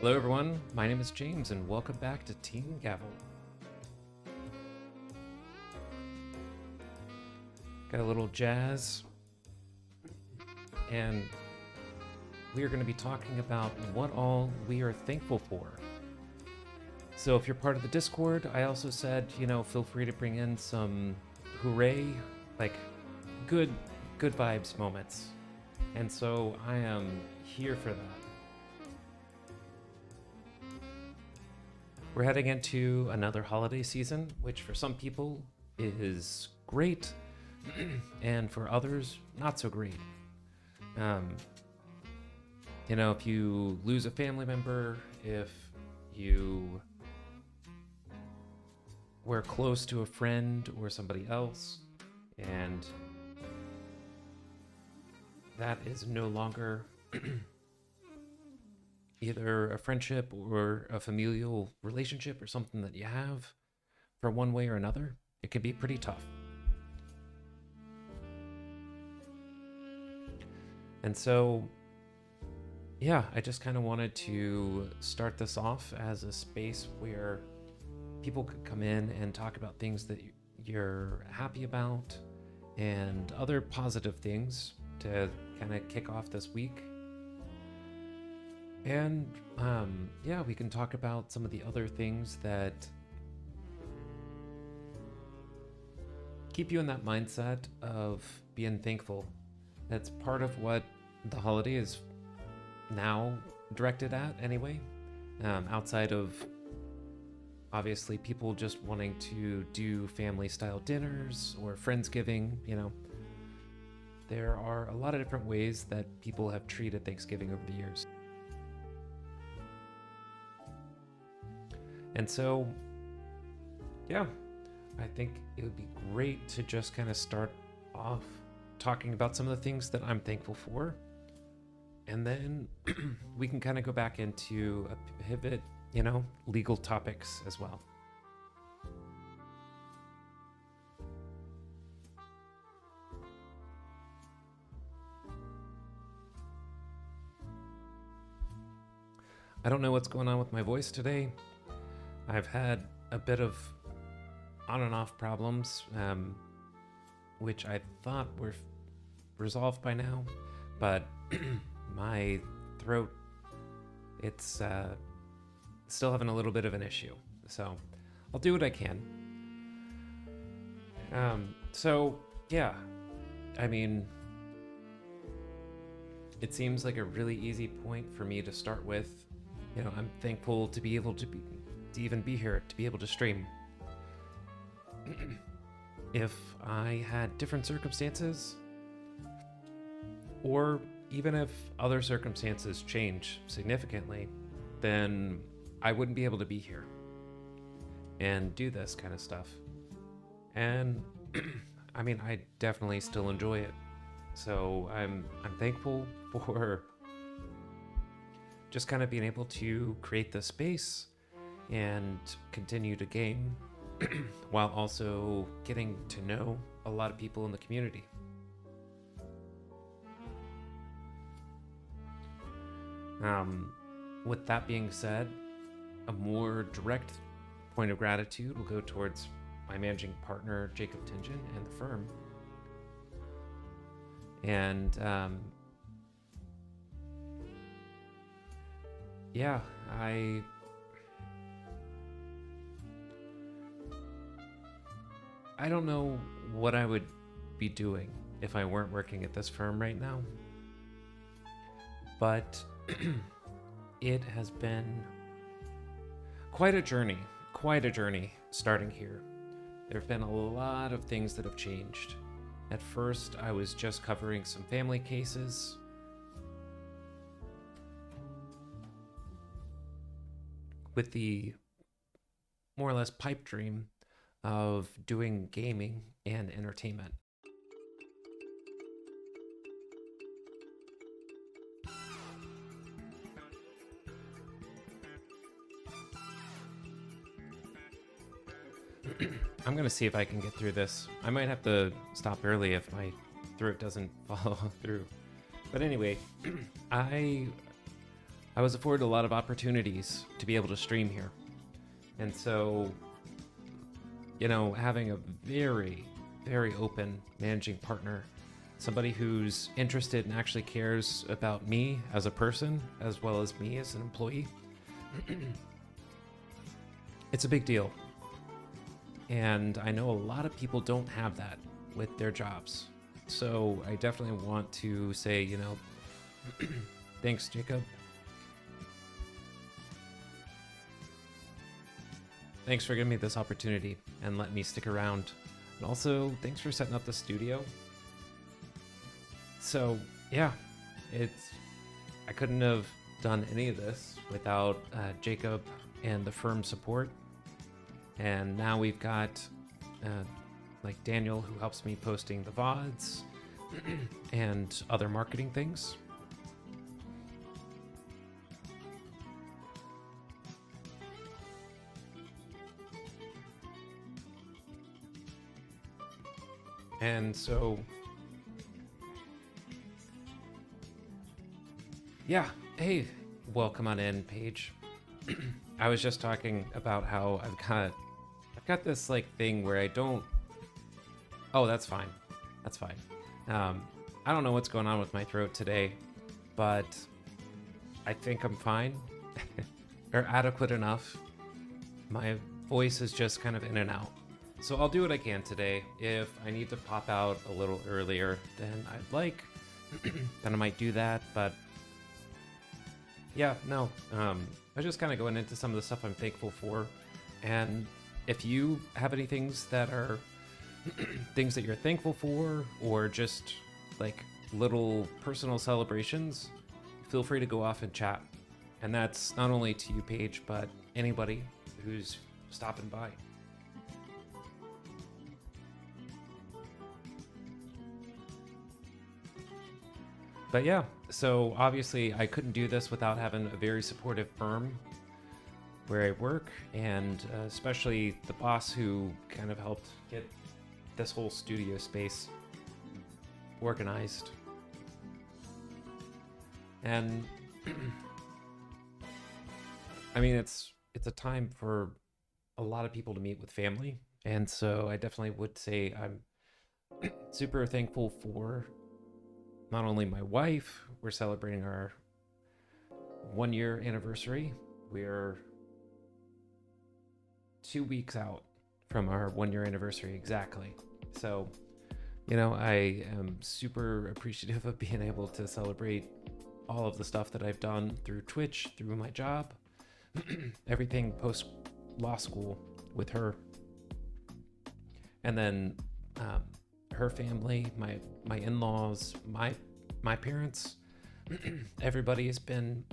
Hello everyone, my name is James and welcome back to Team Gavel. Got a little jazz, and we are going to be talking about what all we are thankful for. So if you're part of the Discord, I also said, feel free to bring in some hooray, like good vibes moments. And so I am here for that. We're heading into another holiday season, which for some people is great, and for others, not so great. If you lose a family member, if you were close to a friend or somebody else, and that is no longer either a friendship or a familial relationship or something that you have for one way or another, it can be pretty tough. And so, I just kind of wanted to start this off as a space where people could come in and talk about things that you're happy about and other positive things to kind of kick off this week. And we can talk about some of the other things that keep you in that mindset of being thankful. That's part of what the holiday is now directed at anyway, outside of obviously people just wanting to do family style dinners or Friendsgiving. There are a lot of different ways that people have treated Thanksgiving over the years. And so, I think it would be great to just kind of start off talking about some of the things that I'm thankful for. And then we can kind of go back into a pivot, legal topics as well. I don't know what's going on with my voice today. I've had a bit of on and off problems, which I thought were resolved by now, but my throat, it's still having a little bit of an issue. So I'll do what I can. It seems like a really easy point for me to start with. I'm thankful to be able to even be here, to be able to stream. If I had different circumstances, or even if other circumstances change significantly, then I wouldn't be able to be here and do this kind of stuff. And I definitely still enjoy it. So I'm thankful for just kind of being able to create this space and continue to game while also getting to know a lot of people in the community. With that being said, a more direct point of gratitude will go towards my managing partner, Jacob Tingen, and the firm. And I don't know what I would be doing if I weren't working at this firm right now, but it has been quite a journey starting here. There have been a lot of things that have changed. At first, I was just covering some family cases. With the more or less pipe dream of doing gaming and entertainment. I'm gonna see if I can get through this. I might have to stop early if my throat doesn't follow through. But anyway, I I was afforded a lot of opportunities to be able to stream here. And so, you know, having a very, very open managing partner, somebody who's interested and actually cares about me as a person, as well as me as an employee, it's a big deal. And I know a lot of people don't have that with their jobs. So I definitely want to say, you know, thanks, Jacob. Thanks for giving me this opportunity and letting me stick around. And also, thanks for setting up the studio. So, yeah, I couldn't have done any of this without Jacob and the firm support. And now we've got like Daniel, who helps me posting the VODs and other marketing things. And so, yeah, hey, welcome on in, Paige. I was just talking about how I've got this like thing where I don't. Oh, that's fine. That's fine. I don't know what's going on with my throat today, but I think I'm fine or adequate enough. My voice is just kind of in and out. So I'll do what I can today. If I need to pop out a little earlier than I'd like, then I might do that. But yeah, no, I was just kind of going into some of the stuff I'm thankful for. And if you have any things that are things that you're thankful for, or just like little personal celebrations, feel free to go off and chat. And that's not only to you, Paige, but anybody who's stopping by. But yeah, so obviously I couldn't do this without having a very supportive firm where I work, and especially the boss who kind of helped get this whole studio space organized. And I mean, it's a time for a lot of people to meet with family, and so I definitely would say I'm super thankful for not only my wife. We're celebrating our 1-year anniversary. We're 2 weeks out from our 1-year anniversary exactly. So, you know, I am super appreciative of being able to celebrate all of the stuff that I've done through Twitch, through my job, everything post law school with her. And then her family, my in-laws, my parents, everybody's been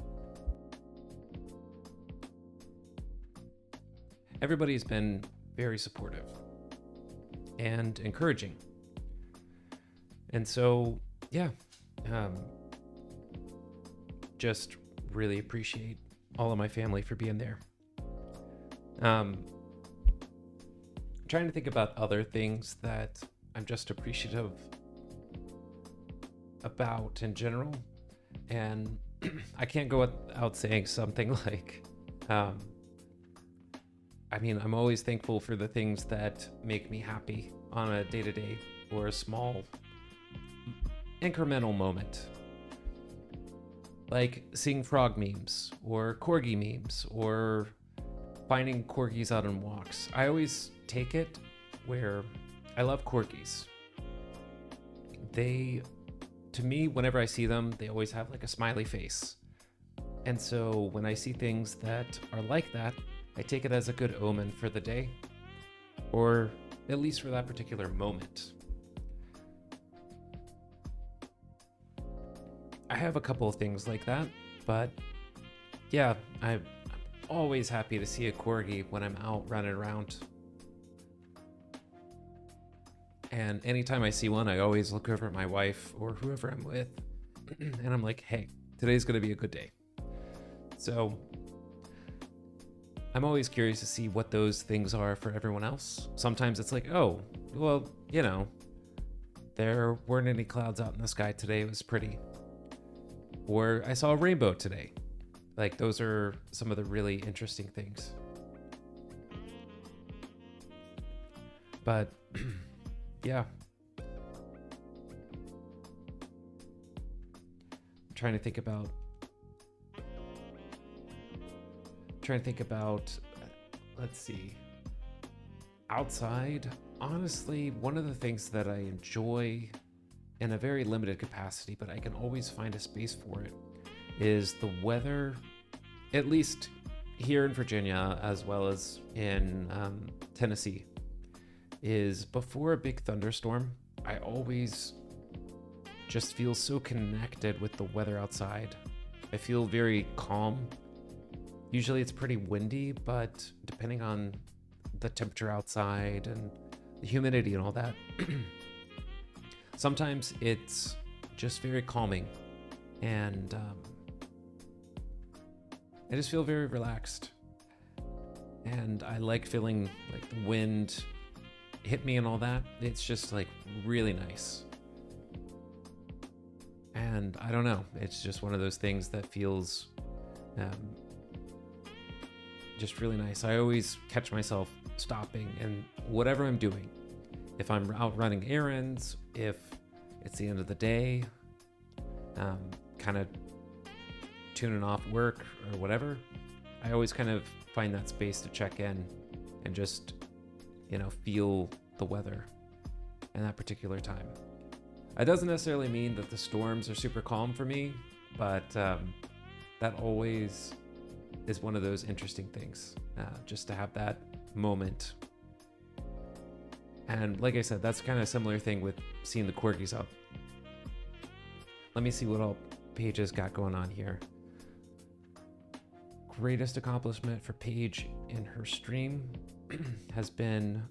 very supportive and encouraging. And so, yeah, just really appreciate all of my family for being there. Trying to think about other things that I'm just appreciative about in general, and I can't go without saying something like, I mean, I'm always thankful for the things that make me happy on a day-to-day or a small incremental moment, like seeing frog memes or corgi memes or finding corgis out on walks. I always take it where I love corgis. They, to me, whenever I see them, they always have like a smiley face. And so when I see things that are like that, I take it as a good omen for the day, or at least for that particular moment. I have a couple of things like that, but yeah, I'm always happy to see a corgi when I'm out running around. And anytime I see one, I always look over at my wife or whoever I'm with, and I'm like, hey, today's gonna be a good day. So I'm always curious to see what those things are for everyone else. Sometimes it's like, oh, well, you know, there weren't any clouds out in the sky today. It was pretty. Or I saw a rainbow today. Like, those are some of the really interesting things. But yeah. I'm trying to think about let's see. Outside, honestly, one of the things that I enjoy in a very limited capacity, but I can always find a space for it, is the weather, at least here in Virginia, as well as in Tennessee, is before a big thunderstorm, I always just feel so connected with the weather outside. I feel very calm. Usually it's pretty windy, but depending on the temperature outside and the humidity and all that, sometimes it's just very calming, and I just feel very relaxed. And I like feeling like the wind hit me and all that. It's just like really nice. And I don't know, it's just one of those things that feels just really nice. I always catch myself stopping and whatever I'm doing, if I'm out running errands, if it's the end of the day, kind of tuning off work or whatever, I always kind of find that space to check in and just, feel the weather in that particular time. It doesn't necessarily mean that the storms are super calm for me, but that always is one of those interesting things, just to have that moment. And like I said, that's kind of a similar thing with seeing the corgis up. Let me see what all Paige's got going on here. Greatest accomplishment for Paige in her stream has been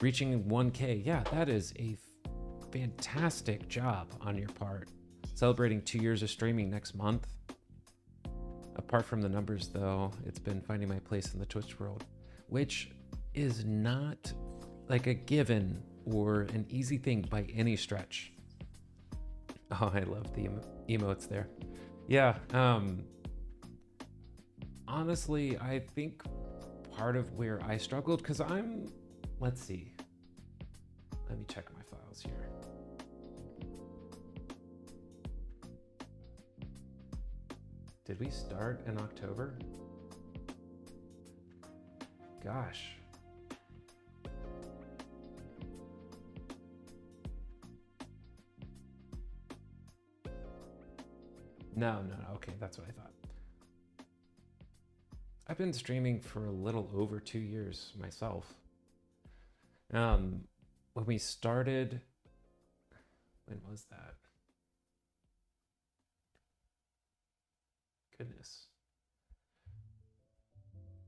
reaching 1K. Yeah, that is a fantastic job on your part. Celebrating 2 years of streaming next month. Apart from the numbers, though, it's been finding my place in the Twitch world, which is not like a given or an easy thing by any stretch. Oh, I love the emotes there. Yeah, honestly, I think part of where I struggled, because let's see. Let me check my files here. Did we start in October? Gosh. No. Okay, that's what I thought. I've been streaming for a little over 2 years myself. When we started, when was that? Goodness.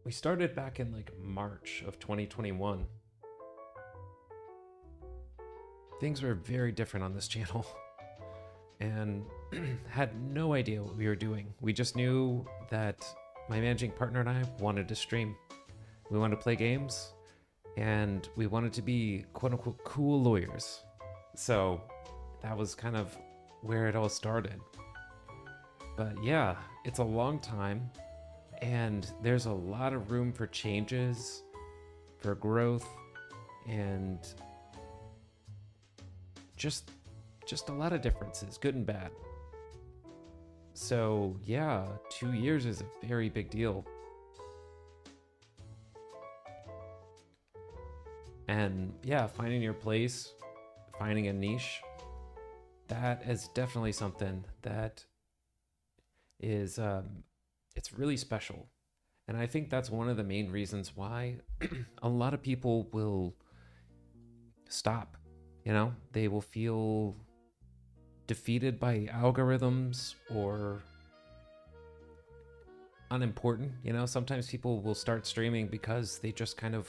We started back in like March of 2021. Things were very different on this channel and had no idea what we were doing. We just knew that my managing partner and I wanted to stream. We wanted to play games and we wanted to be quote unquote cool lawyers. So that was kind of where it all started. But yeah, it's a long time and there's a lot of room for changes, for growth, and just a lot of differences, good and bad. So yeah, 2 years is a very big deal. And yeah, finding your place, finding a niche, that is definitely something that is, it's really special. And I think that's one of the main reasons why a lot of people will stop, they will feel defeated by algorithms or unimportant. Sometimes people will start streaming because they just kind of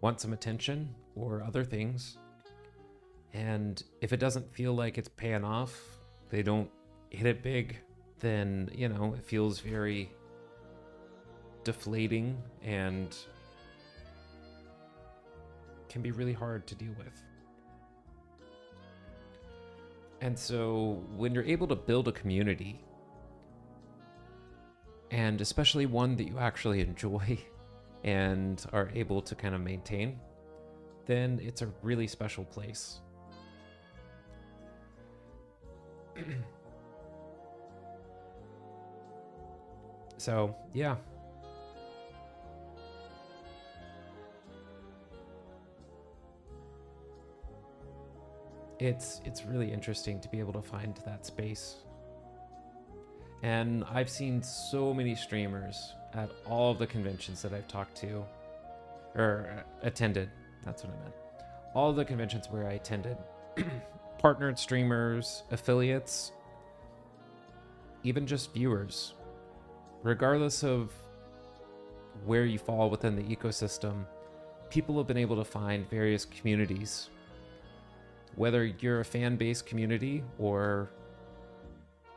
want some attention or other things. And if it doesn't feel like it's paying off, they don't hit it big, then, it feels very deflating and can be really hard to deal with. And so when you're able to build a community and especially one that you actually enjoy and are able to kind of maintain, then it's a really special place. So, yeah. It's really interesting to be able to find that space. And I've seen so many streamers at all of the conventions that I've talked to or attended. That's what I meant. All the conventions where I attended, partnered streamers, affiliates, even just viewers, regardless of where you fall within the ecosystem, people have been able to find various communities. Whether you're a fan-based community or,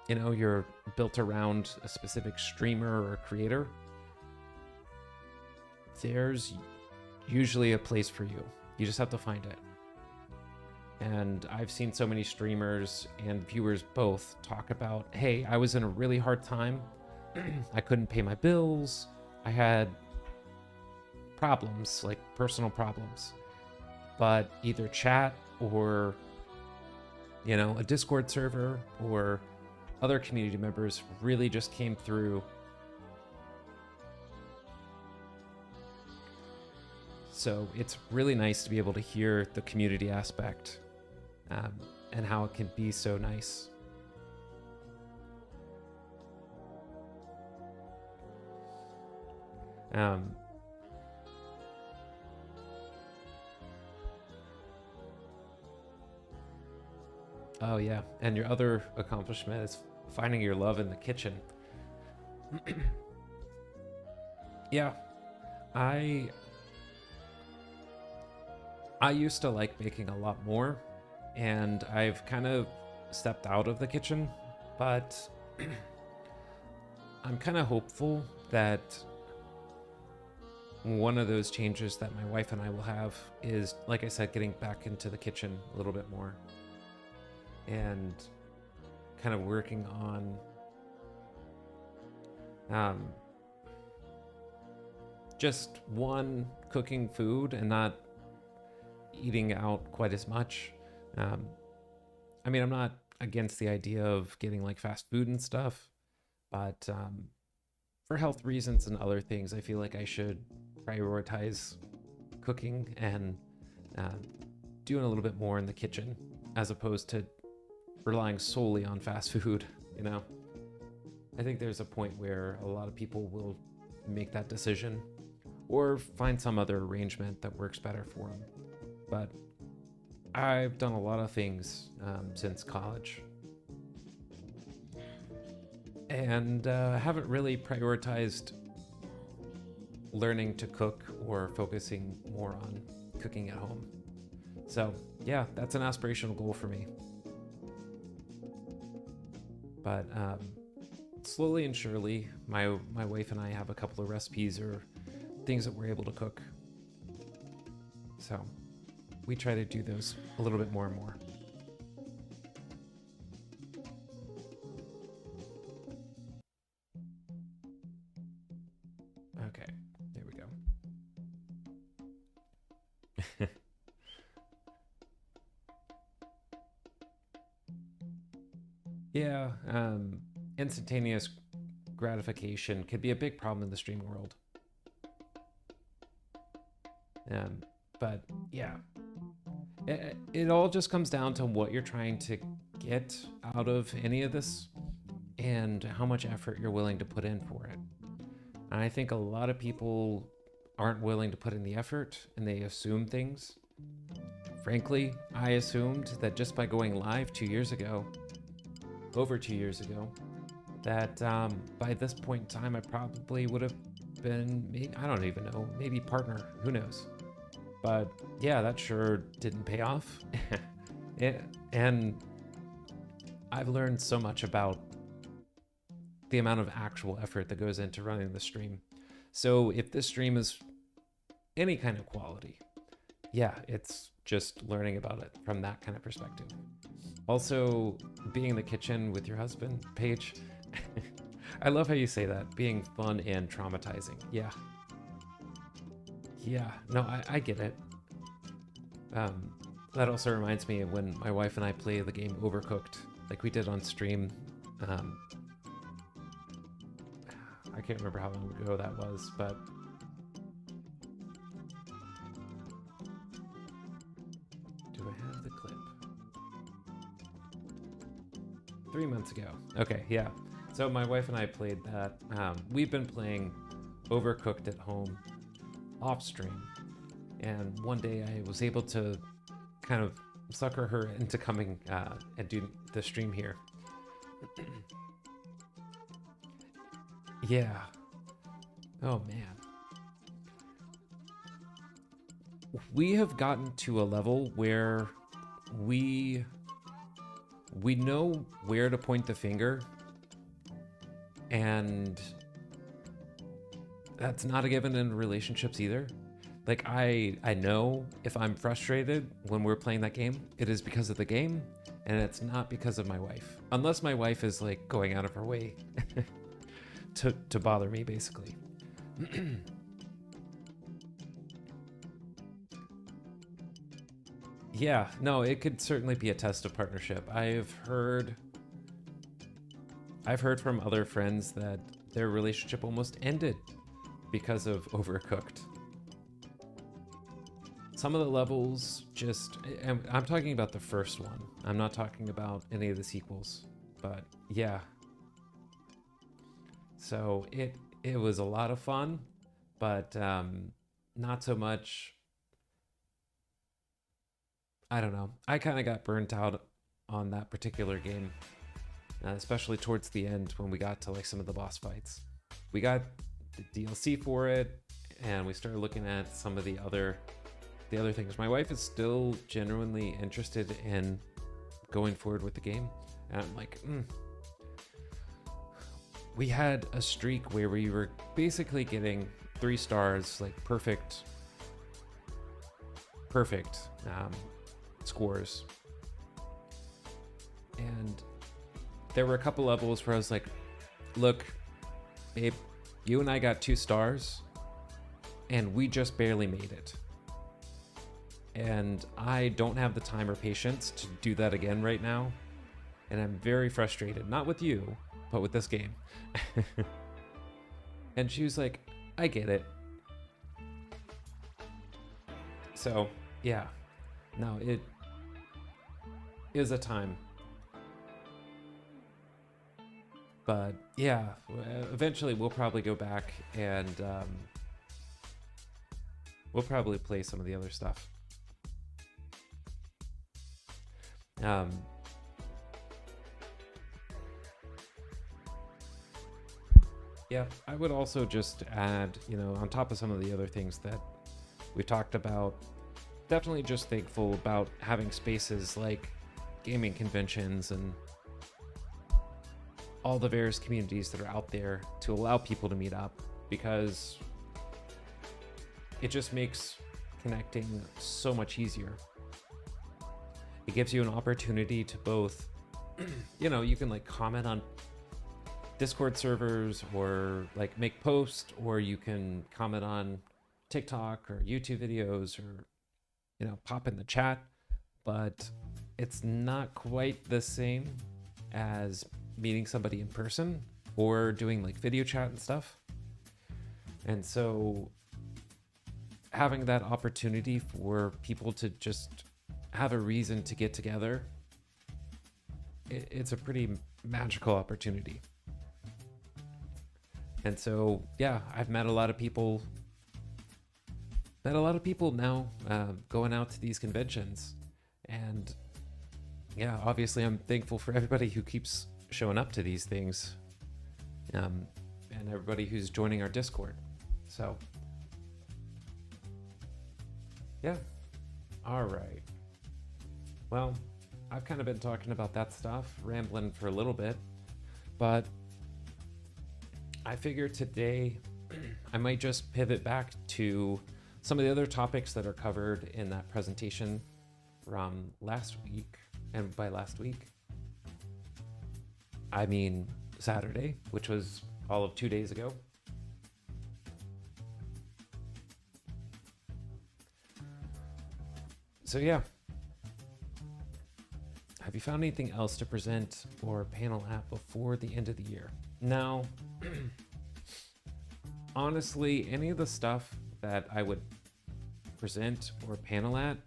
you know, you're built around a specific streamer or creator, there's usually a place for you. You just have to find it. And I've seen so many streamers and viewers both talk about, hey, I was in a really hard time. I couldn't pay my bills. I had problems, like personal problems. But either chat or, you know, a Discord server or other community members really just came through. So it's really nice to be able to hear the community aspect and how it can be so nice. Oh yeah, and your other accomplishment is finding your love in the kitchen. Yeah, I used to like baking a lot more, and I've kind of stepped out of the kitchen, but I'm kind of hopeful that one of those changes that my wife and I will have is, like I said, getting back into the kitchen a little bit more and kind of working on just one, cooking food and not eating out quite as much. I mean, I'm not against the idea of getting like fast food and stuff, but for health reasons and other things, I feel like I should prioritize cooking and doing a little bit more in the kitchen as opposed to relying solely on fast food, you know? I think there's a point where a lot of people will make that decision or find some other arrangement that works better for them. But I've done a lot of things since college and haven't really prioritized learning to cook or focusing more on cooking at home. So yeah, that's an aspirational goal for me. But slowly and surely, my wife and I have a couple of recipes or things that we're able to cook. So we try to do those a little bit more and more. Okay, there we go. Yeah, instantaneous gratification could be a big problem in the streaming world. But yeah, it all just comes down to what you're trying to get out of any of this and how much effort you're willing to put in for it. And I think a lot of people aren't willing to put in the effort and they assume things. Frankly, I assumed that just by going live over 2 years ago, that by this point in time, I probably would have been, I don't even know, maybe partner, who knows? But yeah, that sure didn't pay off. And I've learned so much about the amount of actual effort that goes into running the stream. So if this stream is any kind of quality, yeah, it's just learning about it from that kind of perspective. Also, being in the kitchen with your husband, Paige, I love how you say that, being fun and traumatizing. Yeah. Yeah, no, I get it. That also reminds me of when my wife and I play the game Overcooked, like we did on stream. I can't remember how long ago that was, but do I have the clip? 3 months ago. Okay, yeah. So my wife and I played that. We've been playing Overcooked at home off stream, and one day I was able to kind of sucker her into coming and do the stream here. Yeah. Oh man. We have gotten to a level where we know where to point the finger, and that's not a given in relationships either. Like I know if I'm frustrated when we're playing that game, it is because of the game, and it's not because of my wife. Unless my wife is like going out of her way to bother me, basically. Yeah, no, it could certainly be a test of partnership. I've heard from other friends that their relationship almost ended because of Overcooked. Some of the levels just, I'm talking about the first one. I'm not talking about any of the sequels, but yeah. So it was a lot of fun, but not so much. I don't know. I kind of got burnt out on that particular game, especially towards the end when we got to like some of the boss fights. We got the DLC for it, and we started looking at some of the other things. My wife is still genuinely interested in going forward with the game, and I'm like, we had a streak where we were basically getting 3 stars, like perfect scores. And there were a couple levels where I was like, look, babe, you and I got 2 stars and we just barely made it. And I don't have the time or patience to do that again right now. And I'm very frustrated, not with you, but with this game. And she was like, I get it. So, yeah. No, it is a time. But yeah, eventually we'll probably go back and we'll probably play some of the other stuff. Yeah, I would also just add, on top of some of the other things that we talked about, definitely just thankful about having spaces like gaming conventions and all the various communities that are out there to allow people to meet up, because it just makes connecting so much easier. It gives you an opportunity to both, you can like comment on Discord servers or like make posts, or you can comment on TikTok or YouTube videos, or pop in the chat, but it's not quite the same as meeting somebody in person or doing like video chat and stuff. And so having that opportunity for people to just have a reason to get together, it's a pretty magical opportunity. And so, yeah, I've met a lot of people now going out to these conventions. And yeah, obviously I'm thankful for everybody who keeps showing up to these things, and everybody who's joining our Discord. So yeah. All right. Well, I've kind of been talking about that stuff, rambling for a little bit, but I figured today I might just pivot back to some of the other topics that are covered in that presentation from last week. And by last week, I mean Saturday, which was all of 2 days ago. So yeah. Have you found anything else to present or panel at before the end of the year? Now, honestly, any of the stuff that I would present or panel at,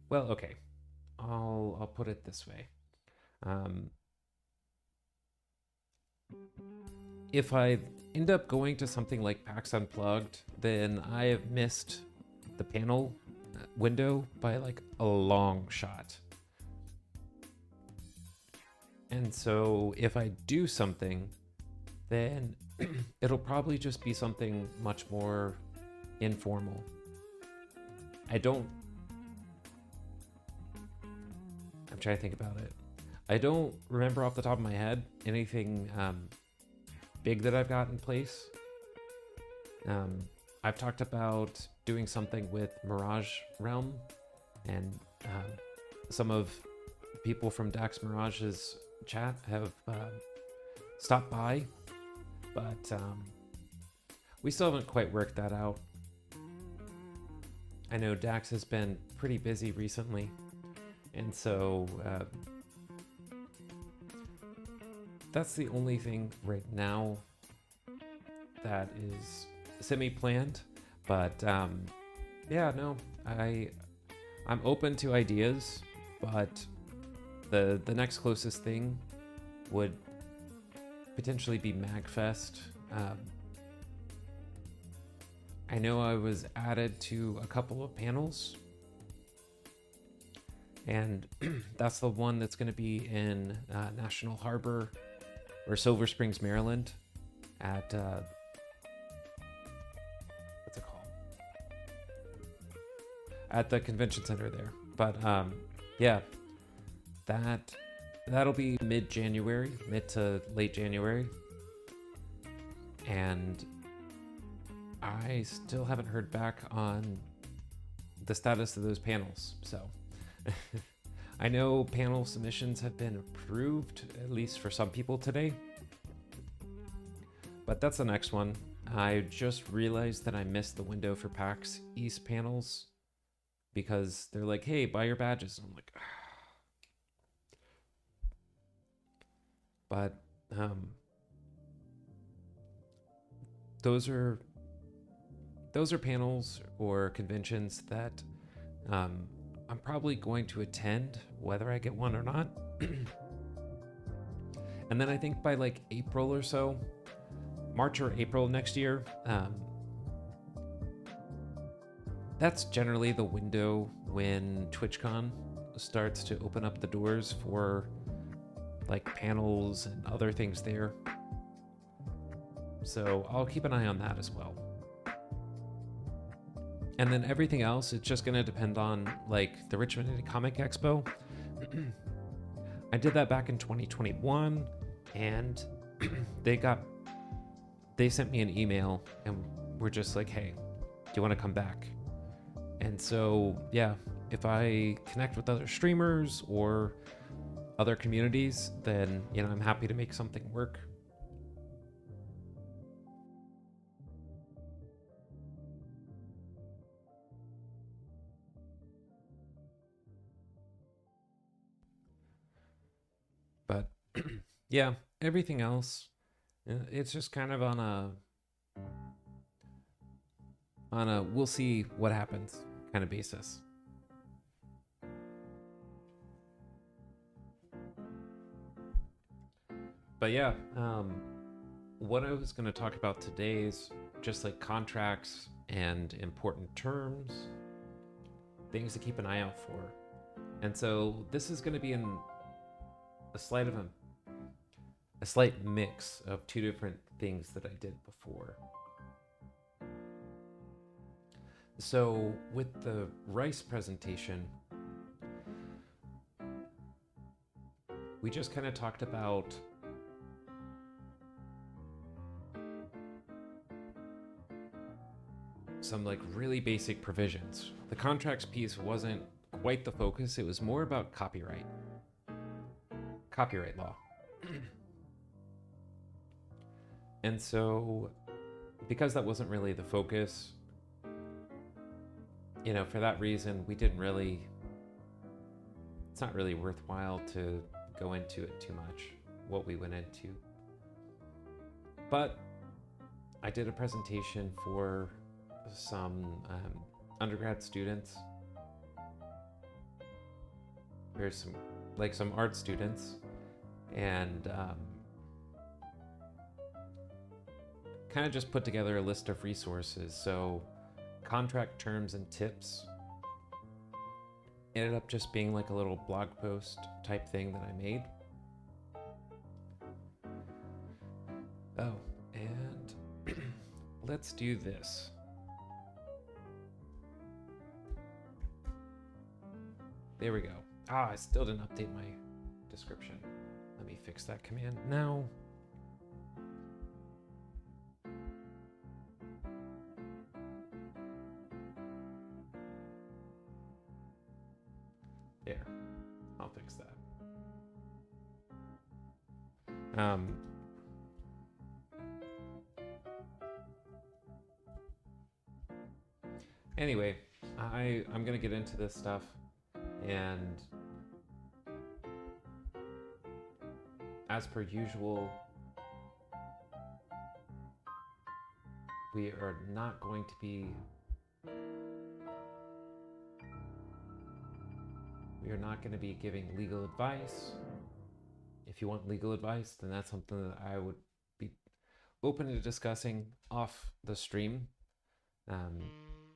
well, okay, I'll put it this way. If I end up going to something like PAX Unplugged, then I have missed the panel window by like a long shot. And so if I do something, then it'll probably just be something much more informal. I'm trying to think about it. I don't remember off the top of my head anything big that I've got in place. I've talked about doing something with Mirage Realm, and some of people from Dax Mirage's chat have stopped by, but we still haven't quite worked that out. I know Dax has been pretty busy recently, and so that's the only thing right now that is semi-planned. But yeah, no, I'm open to ideas, but the next closest thing would potentially be MagFest. I know I was added to a couple of panels, and that's the one that's going to be in National Harbor or Silver Springs, Maryland, at what's it called? At the convention center there. But yeah, that'll be mid-January, mid to late January, and I still haven't heard back on the status of those panels. So I know panel submissions have been approved, at least for some people today, but that's the next one. I just realized that I missed the window for PAX East panels because they're like, hey, buy your badges. And I'm like, but those are panels or conventions that I'm probably going to attend whether I get one or not. And then I think by like April or so, March or April next year, that's generally the window when TwitchCon starts to open up the doors for like panels and other things there. So I'll keep an eye on that as well. And then everything else, it's just going to depend on like the Richmond Indie Comic Expo. I did that back in 2021, and they sent me an email and were just like, hey, do you want to come back? And so, yeah, if I connect with other streamers or other communities, then, you know, I'm happy to make something work. But yeah, everything else, it's just kind of on a we'll see what happens kind of basis. But yeah, what I was going to talk about today is just like contracts and important terms, things to keep an eye out for. And so this is going to be in a slight mix of two different things that I did before. So with the rice presentation, we just kind of talked about some like really basic provisions. The contracts piece wasn't quite the focus. It was more about copyright law. And so, because that wasn't really the focus, for that reason, we didn't really, it's not really worthwhile to go into it too much, what we went into. But I did a presentation for some undergrad students. There's some art students, and kind of just put together a list of resources. So contract terms and tips ended up just being like a little blog post type thing that I made. Oh, and let's do this. There we go. I still didn't update my description. Let me fix that command now. There, I'll fix that. Anyway, I'm gonna get into this stuff, and as per usual, we are not going to be giving legal advice. If you want legal advice, then that's something that I would be open to discussing off the stream,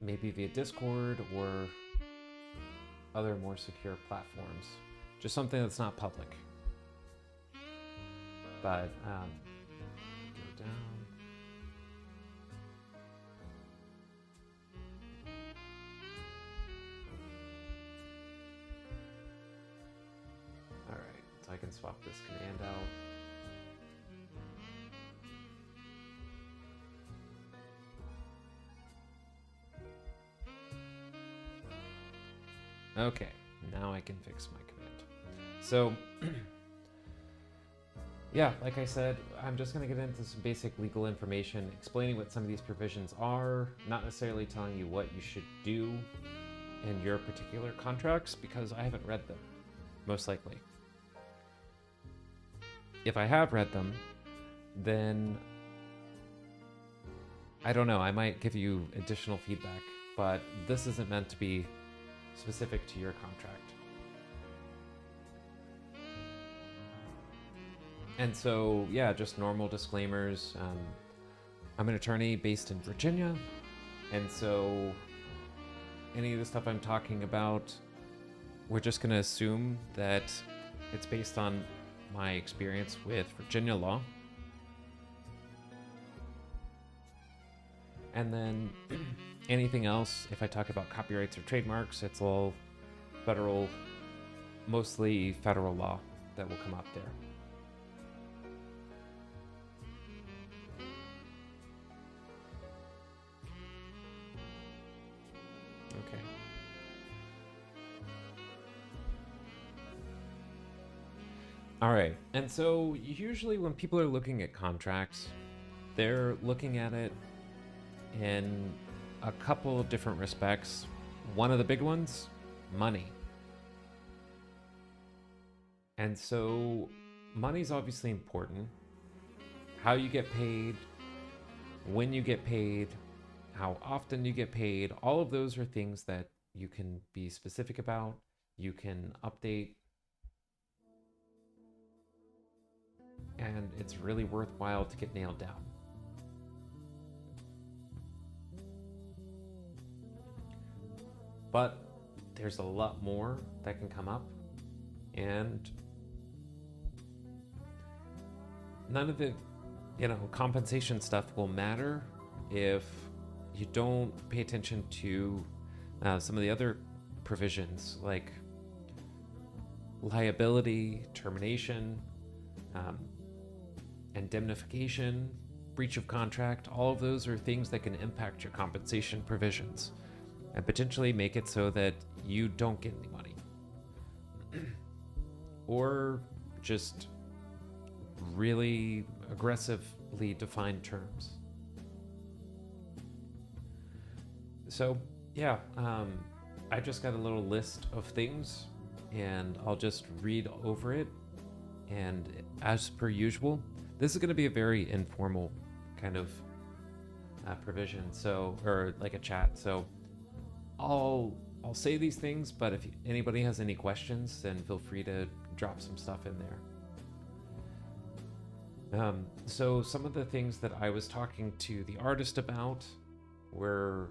maybe via Discord or other more secure platforms. Just something that's not public. But go down. All right, so I can swap this command out. Okay, now I can fix my command. So, yeah, like I said, I'm just going to get into some basic legal information, explaining what some of these provisions are, not necessarily telling you what you should do in your particular contracts, because I haven't read them, most likely. If I have read them, then I don't know, I might give you additional feedback, but this isn't meant to be specific to your contract. And so, yeah, just normal disclaimers. I'm an attorney based in Virginia, and so any of the stuff I'm talking about, we're just going to assume that it's based on my experience with Virginia law. And then anything else, if I talk about copyrights or trademarks, it's all federal, mostly federal law that will come up there. Okay. All right, and so usually when people are looking at contracts, they're looking at it in a couple of different respects. One of the big ones, money. And so money's obviously important. How you get paid, when you get paid, how often you get paid, all of those are things that you can be specific about, you can update, and it's really worthwhile to get nailed down. But there's a lot more that can come up, and none of the, compensation stuff will matter if you don't pay attention to some of the other provisions like liability, termination, indemnification, breach of contract. All of those are things that can impact your compensation provisions and potentially make it so that you don't get any money. Or just really aggressively defined terms. So yeah, I just got a little list of things, and I'll just read over it. And as per usual, this is going to be a very informal kind of provision, or like a chat. So I'll say these things, but if anybody has any questions, then feel free to drop some stuff in there. So some of the things that I was talking to the artist about were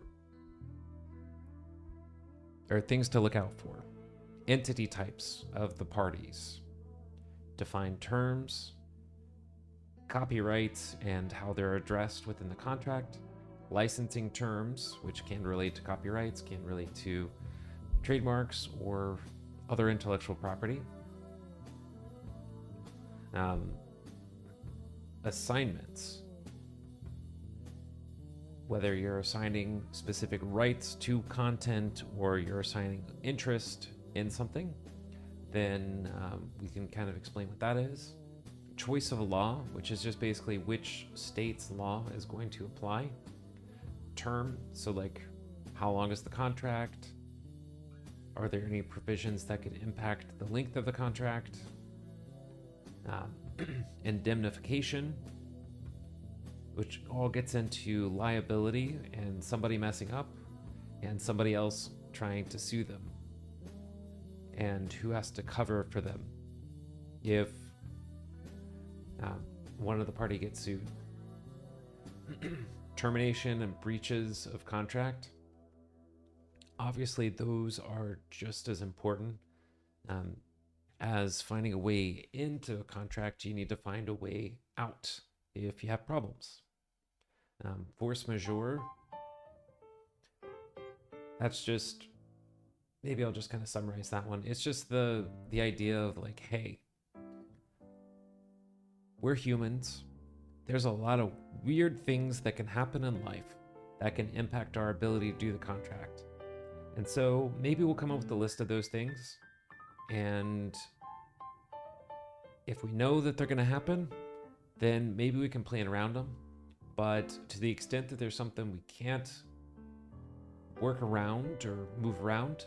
things to look out for: entity types of the parties, defined terms, copyrights and how they're addressed within the contract, licensing terms, which can relate to copyrights, can relate to trademarks or other intellectual property, assignments, whether you're assigning specific rights to content or you're assigning interest in something, then we can kind of explain what that is. Choice of law, which is just basically which state's law is going to apply. Term, so like how long is the contract? Are there any provisions that could impact the length of the contract? Indemnification, which all gets into liability and somebody messing up and somebody else trying to sue them, and who has to cover for them if one of the party gets sued. Termination and breaches of contract. Obviously, those are just as important as finding a way into a contract. You need to find a way out if you have problems. Force majeure. That's just, maybe I'll just kind of summarize that one. It's just the idea of like, hey, we're humans. There's a lot of weird things that can happen in life that can impact our ability to do the contract. And so maybe we'll come up with a list of those things. And if we know that they're going to happen, then maybe we can plan around them. But to the extent that there's something we can't work around or move around,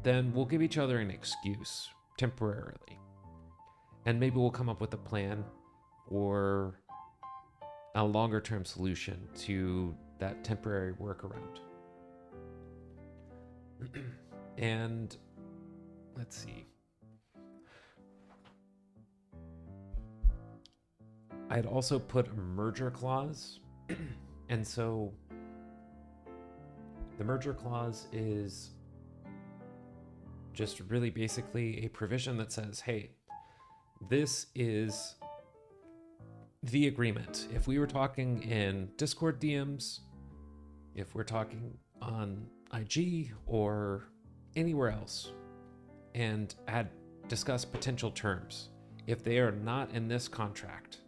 then we'll give each other an excuse temporarily. And maybe we'll come up with a plan or a longer term solution to that temporary workaround. And let's see. I'd also put a merger clause. And so the merger clause is just really basically a provision that says, hey, this is the agreement. If we were talking in Discord DMs, if we're talking on IG or anywhere else, and had discussed potential terms, if they are not in this contract,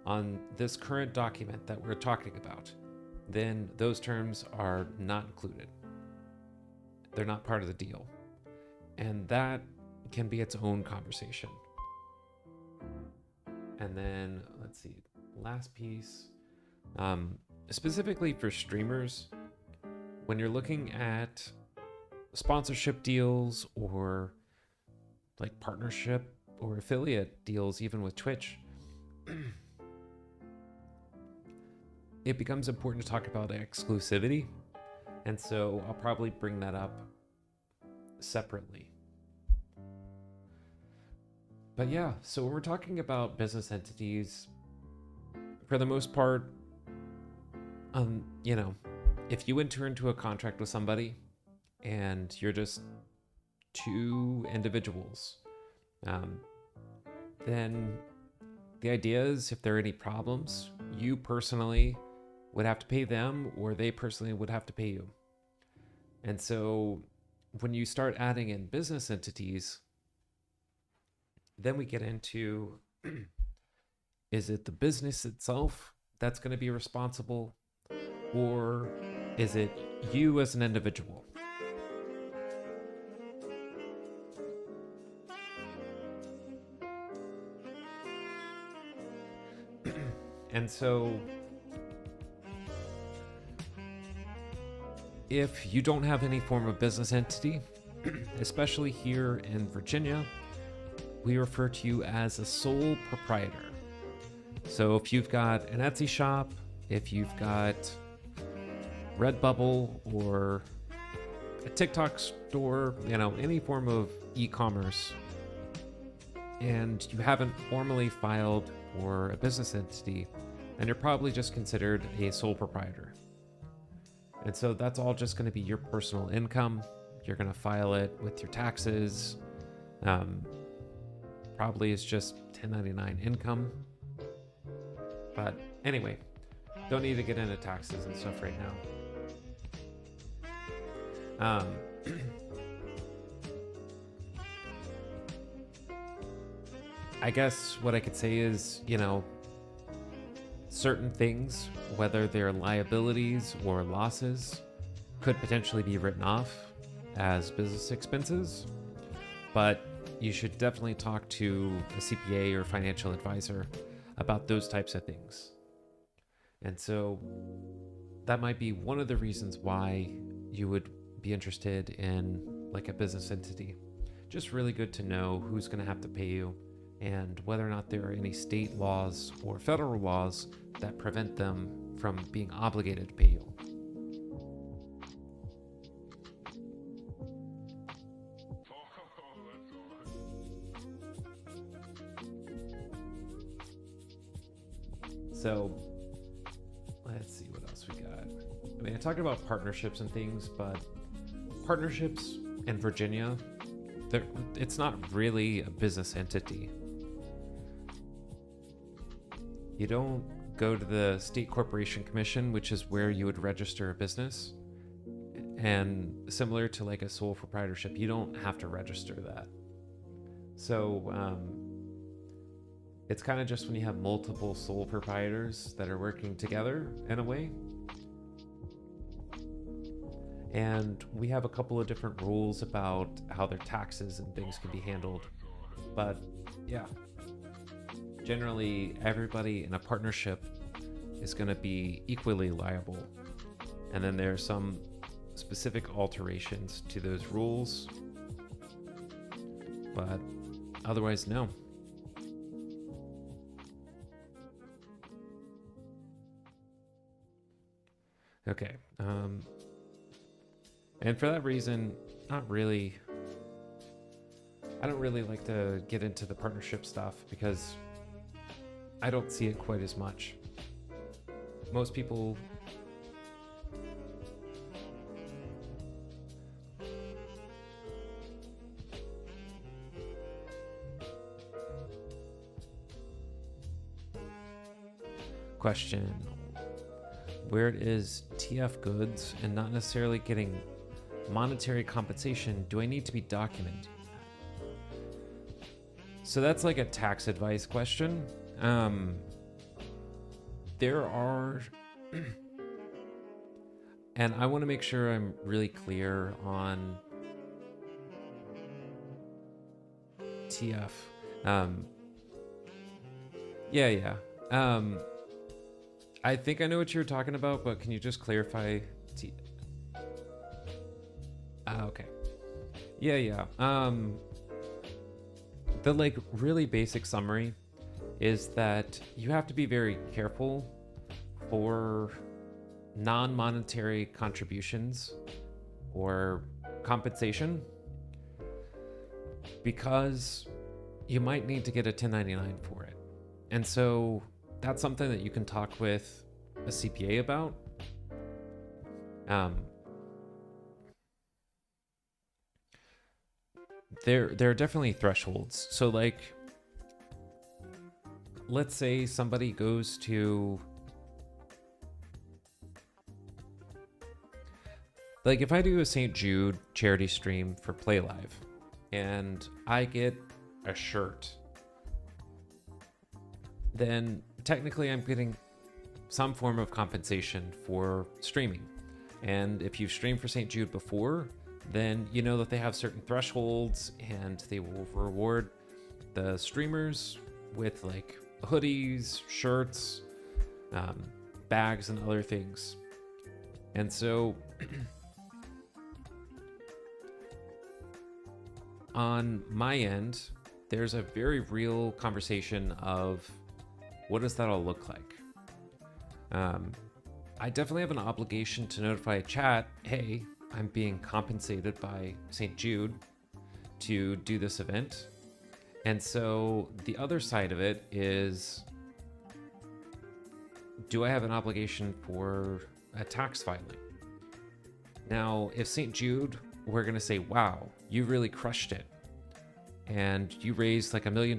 on this current document that we're talking about, then those terms are not included. They're not part of the deal. And that can be its own conversation. And then, let's see, last piece. Specifically for streamers, when you're looking at sponsorship deals or like partnership or affiliate deals, even with Twitch, it becomes important to talk about exclusivity. And so I'll probably bring that up separately. But yeah, so when we're talking about business entities, for the most part, if you enter into a contract with somebody and you're just two individuals, then the idea is if there are any problems, you personally would have to pay them or they personally would have to pay you. And so when you start adding in business entities, then we get into, is it the business itself that's going to be responsible, or is it you as an individual? And so if you don't have any form of business entity, especially here in Virginia, we refer to you as a sole proprietor. So if you've got an Etsy shop, if you've got Redbubble or a TikTok store, any form of e-commerce, and you haven't formally filed for a business entity, then you're probably just considered a sole proprietor. And so that's all just going to be your personal income. You're going to file it with your taxes. Probably it's just 1099 income. But anyway, don't need to get into taxes and stuff right now. I guess what I could say is, certain things, whether they're liabilities or losses, could potentially be written off as business expenses, but you should definitely talk to a CPA or financial advisor about those types of things. And so that might be one of the reasons why you would be interested in like a business entity. Just really good to know who's going to have to pay you and whether or not there are any state laws or federal laws that prevent them from being obligated to pay you. So let's see what else we got. I mean, I talked about partnerships and things, but partnerships in Virginia, it's not really a business entity. You don't go to the State Corporation Commission, which is where you would register a business. And similar to like a sole proprietorship, you don't have to register that. So it's kind of just when you have multiple sole proprietors that are working together in a way. And we have a couple of different rules about how their taxes and things can be handled. But yeah, generally everybody in a partnership is going to be equally liable. And then there are some specific alterations to those rules. But otherwise, no. Okay. And for that reason, I don't really like to get into the partnership stuff because I don't see it quite as much. Most people question where it is TF goods and not necessarily getting monetary compensation, do I need to be documented? So that's like a tax advice question. There are, and I want to make sure I'm really clear on TF. Yeah. I think I know what you're talking about, but can you just clarify? Okay. Yeah. The like really basic summary is that you have to be very careful for non-monetary contributions or compensation because you might need to get a 1099 for it. And so that's something that you can talk with a CPA about. There are definitely thresholds. So like, let's say somebody goes to, like if I do a St. Jude charity stream for Play Live and I get a shirt, then technically I'm getting some form of compensation for streaming. And if you've streamed for St. Jude before, then you know that they have certain thresholds and they will reward the streamers with like hoodies, shirts, bags and other things. And so on my end, there's a very real conversation of what does that all look like? I definitely have an obligation to notify chat, hey, I'm being compensated by St. Jude to do this event. And so the other side of it is, do I have an obligation for a tax filing? Now, if St. Jude were going to say, wow, you really crushed it, and you raised like $1 million,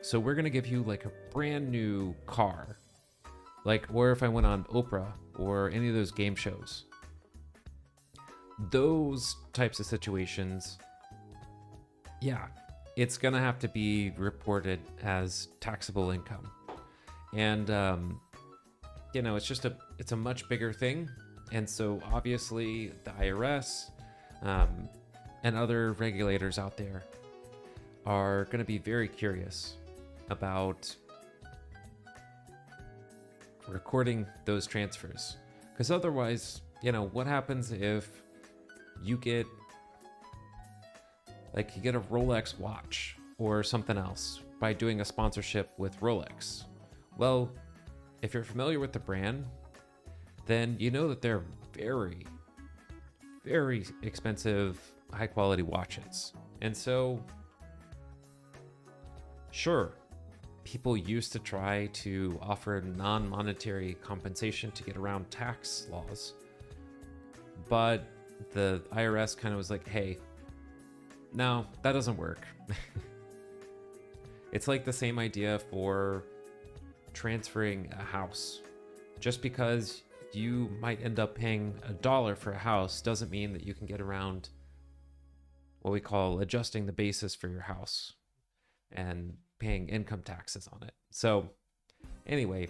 so we're going to give you like a brand new car, like, or if I went on Oprah or any of those game shows, those types of situations, yeah, it's going to have to be reported as taxable income. And, it's a much bigger thing. And so obviously the IRS and other regulators out there are going to be very curious about recording those transfers. Because otherwise, what happens if you get a Rolex watch or something else by doing a sponsorship with Rolex? Well, if you're familiar with the brand, then you know that they're very, very expensive, high quality watches. And so, sure, people used to try to offer non-monetary compensation to get around tax laws, but the IRS kind of was like, hey, no, that doesn't work. It's like the same idea for transferring a house. Just because you might end up paying $1 for a house doesn't mean that you can get around what we call adjusting the basis for your house and paying income taxes on it. So anyway,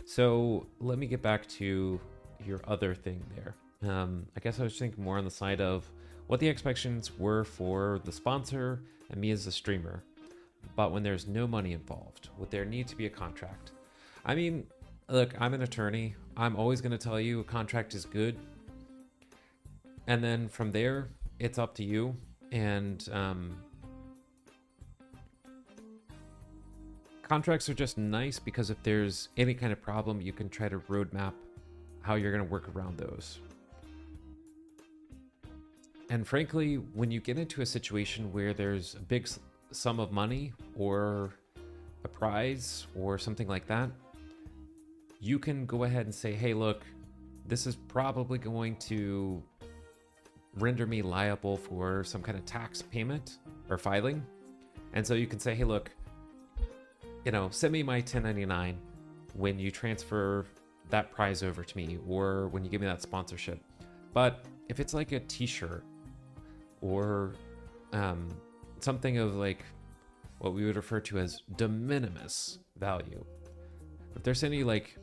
so let me get back to your other thing there. I guess I was thinking more on the side of what the expectations were for the sponsor and me as a streamer. But when there's no money involved, would there need to be a contract? I mean, look, I'm an attorney. I'm always going to tell you a contract is good. And then from there, it's up to you. And contracts are just nice because if there's any kind of problem, you can try to roadmap how you're going to work around those. And frankly, when you get into a situation where there's a big sum of money or a prize or something like that, you can go ahead and say, hey, look, this is probably going to render me liable for some kind of tax payment or filing. And so you can say, hey, look, send me my 1099 when you transfer that prize over to me or when you give me that sponsorship. But if it's like a t-shirt or something of like what we would refer to as de minimis value, if there's any like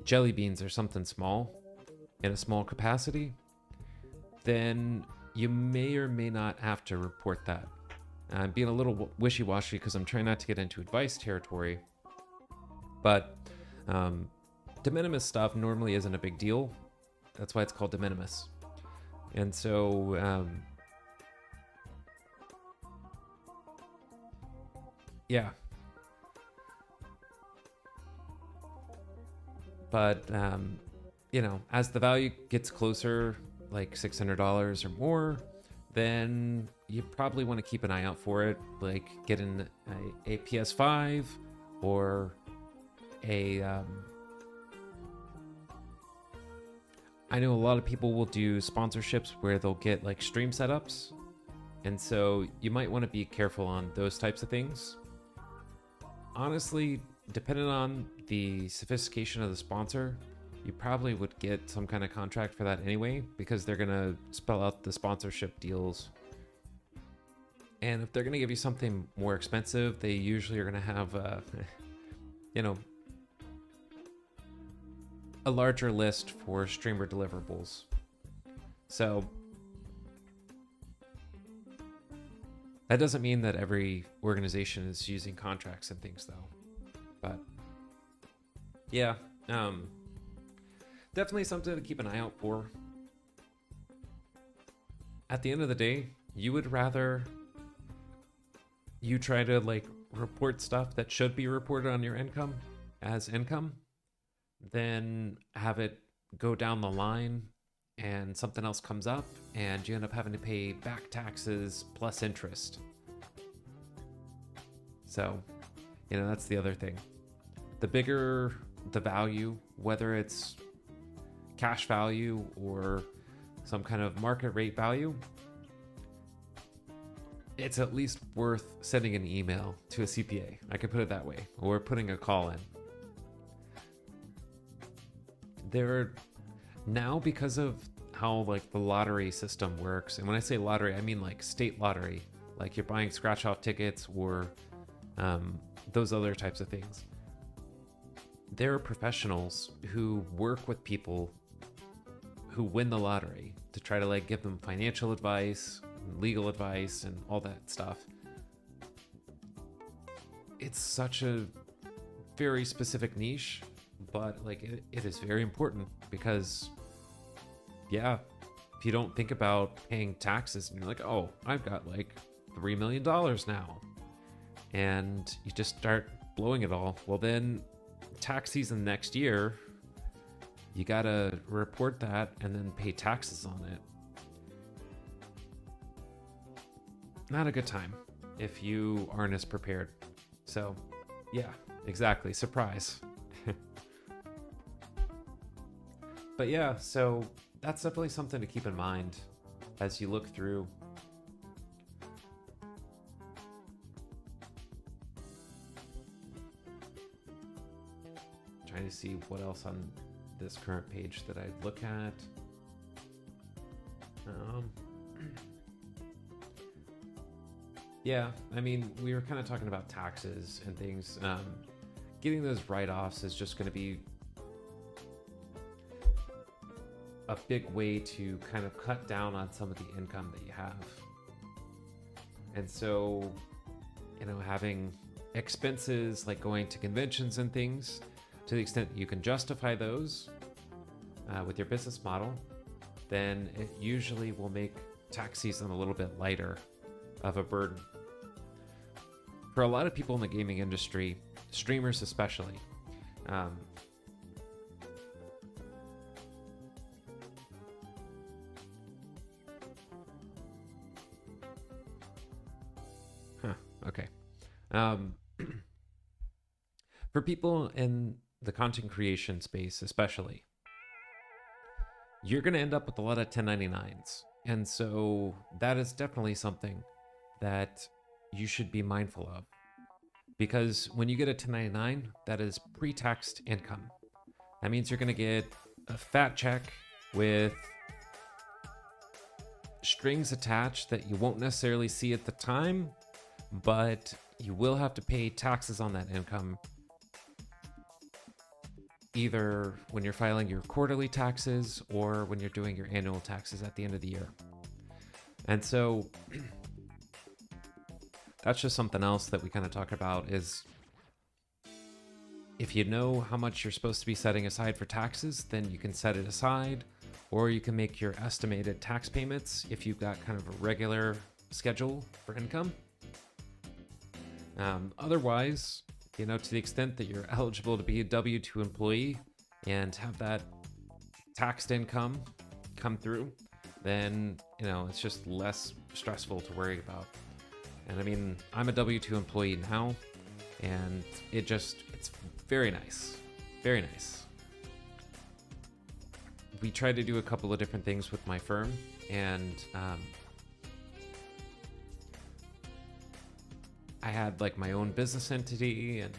jelly beans or something small in a small capacity, then you may or may not have to report that. I'm being a little wishy-washy because I'm trying not to get into advice territory, but de minimis stuff normally isn't a big deal. That's why it's called de minimis. And so yeah. But, as the value gets closer, like $600 or more, then you probably want to keep an eye out for it. Like getting a PS5 or I know a lot of people will do sponsorships where they'll get like stream setups. And so you might want to be careful on those types of things. Honestly, depending on the sophistication of the sponsor, you probably would get some kind of contract for that anyway, because they're going to spell out the sponsorship deals. And if they're going to give you something more expensive, they usually are going to have, a larger list for streamer deliverables. So That doesn't mean that every organization is using contracts and things, though. But yeah, definitely something to keep an eye out for. At the end of the day, you would rather you try to like report stuff that should be reported on your income as income than have it go down the line and something else comes up and you end up having to pay back taxes plus interest. So, that's the other thing. The bigger the value, whether it's cash value or some kind of market rate value, it's at least worth sending an email to a CPA. I could put it that way, or putting a call in. There now, because of how like the lottery system works, and when I say lottery, I mean like state lottery, like you're buying scratch off tickets or those other types of things. There are professionals who work with people who win the lottery to try to like give them financial advice, legal advice, and all that stuff. It's such a very specific niche, but like it is very important because yeah, if you don't think about paying taxes and you're like, oh, I've got like $3 million now, and you just start blowing it all, well then tax season next year, you gotta report that and then pay taxes on it. Not a good time if you aren't as prepared. So yeah, exactly, surprise. But yeah, so that's definitely something to keep in mind as you look through. Trying to see what else on this current page that I'd look at. Yeah, I mean, we were kind of talking about taxes and things. Getting those write-offs is just going to be a big way to kind of cut down on some of the income that you have. And so, having expenses like going to conventions and things, to the extent you can justify those with your business model, then it usually will make tax season a little bit lighter of a burden. For a lot of people in the gaming industry, streamers especially, okay. For people in the content creation space especially, you're going to end up with a lot of 1099s. And so that is definitely something that you should be mindful of. Because when you get a 1099, that is pre-taxed income. That means you're going to get a fat check with strings attached that you won't necessarily see at the time, but you will have to pay taxes on that income, either when you're filing your quarterly taxes or when you're doing your annual taxes at the end of the year. And so that's just something else that we kind of talk about is if you know how much you're supposed to be setting aside for taxes, then you can set it aside, or you can make your estimated tax payments if you've got kind of a regular schedule for income. Otherwise, to the extent that you're eligible to be a W-2 employee and have that taxed income come through, then, it's just less stressful to worry about. And I mean, I'm a W-2 employee now, and it's very nice. Very nice. We tried to do a couple of different things with my firm, and I had like my own business entity, and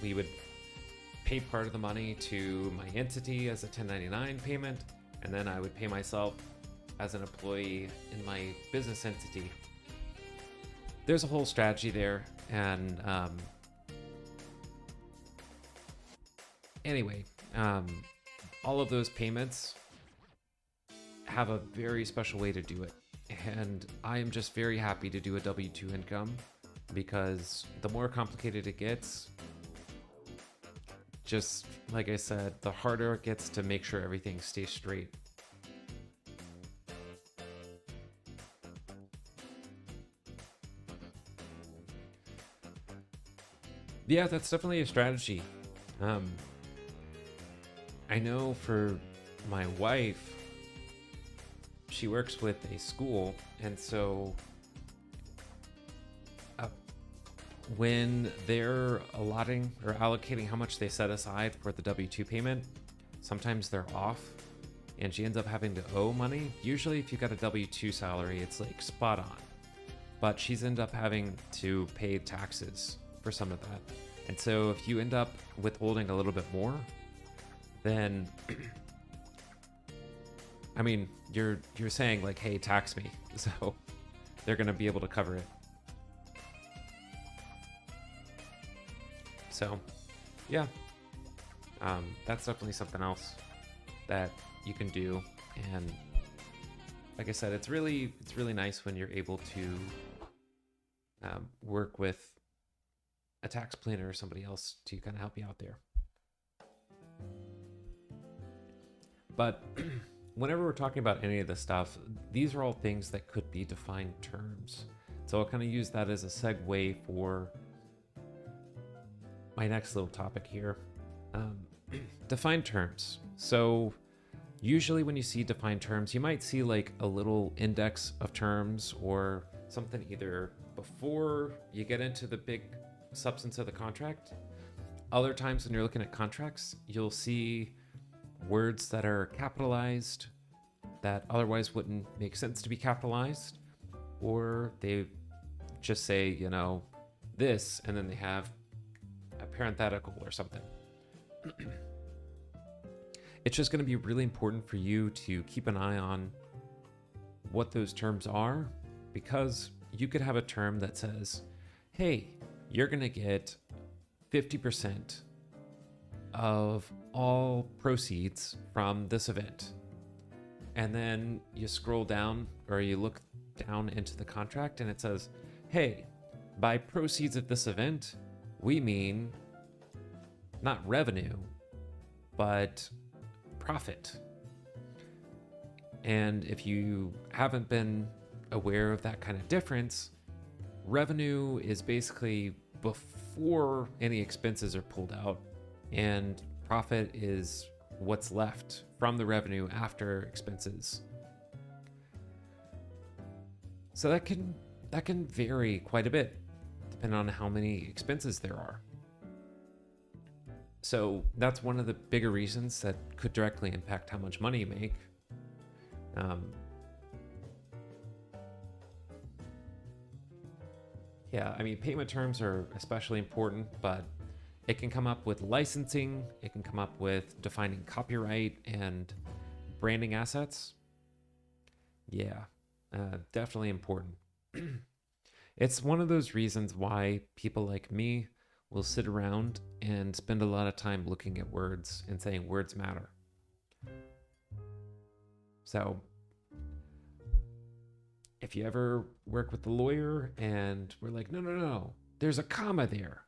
we would pay part of the money to my entity as a 1099 payment, and then I would pay myself as an employee in my business entity. There's a whole strategy there, and anyway, all of those payments have a very special way to do it. And I am just very happy to do a W-2 income, because the more complicated it gets, just like I said, the harder it gets to make sure everything stays straight. Yeah, that's definitely a strategy. I know for my wife, she works with a school, and so when they're allotting or allocating how much they set aside for the W-2 payment, sometimes they're off, and she ends up having to owe money. Usually if you got a W-2 salary, it's like spot on, but she's ended up having to pay taxes for some of that. And so if you end up withholding a little bit more, then I mean, you're saying like, hey, tax me. So they're going to be able to cover it. So yeah, that's definitely something else that you can do. And like I said, it's really nice when you're able to work with a tax planner or somebody else to kind of help you out there. But whenever we're talking about any of this stuff, these are all things that could be defined terms. So I'll kind of use that as a segue for my next little topic here. Defined terms. So usually when you see defined terms, you might see like a little index of terms or something either before you get into the big substance of the contract. Other times when you're looking at contracts, you'll see words that are capitalized that otherwise wouldn't make sense to be capitalized, or they just say, you know, this, and then they have a parenthetical or something. It's just going to be really important for you to keep an eye on what those terms are, because you could have a term that says, hey, you're going to get 50% of all proceeds from this event. And then you scroll down or you look down into the contract and it says, hey, by proceeds of this event, we mean not revenue, but profit. And if you haven't been aware of that kind of difference, revenue is basically before any expenses are pulled out, and profit is what's left from the revenue after expenses. So that can vary quite a bit depending on how many expenses there are. So that's one of the bigger reasons that could directly impact how much money you make. Yeah, I mean, payment terms are especially important, but it can come up with licensing, it can come up with defining copyright and branding assets. Yeah, definitely important. It's one of those reasons why people like me will sit around and spend a lot of time looking at words and saying words matter. So if you ever work with the lawyer and we're like, no, there's a comma there,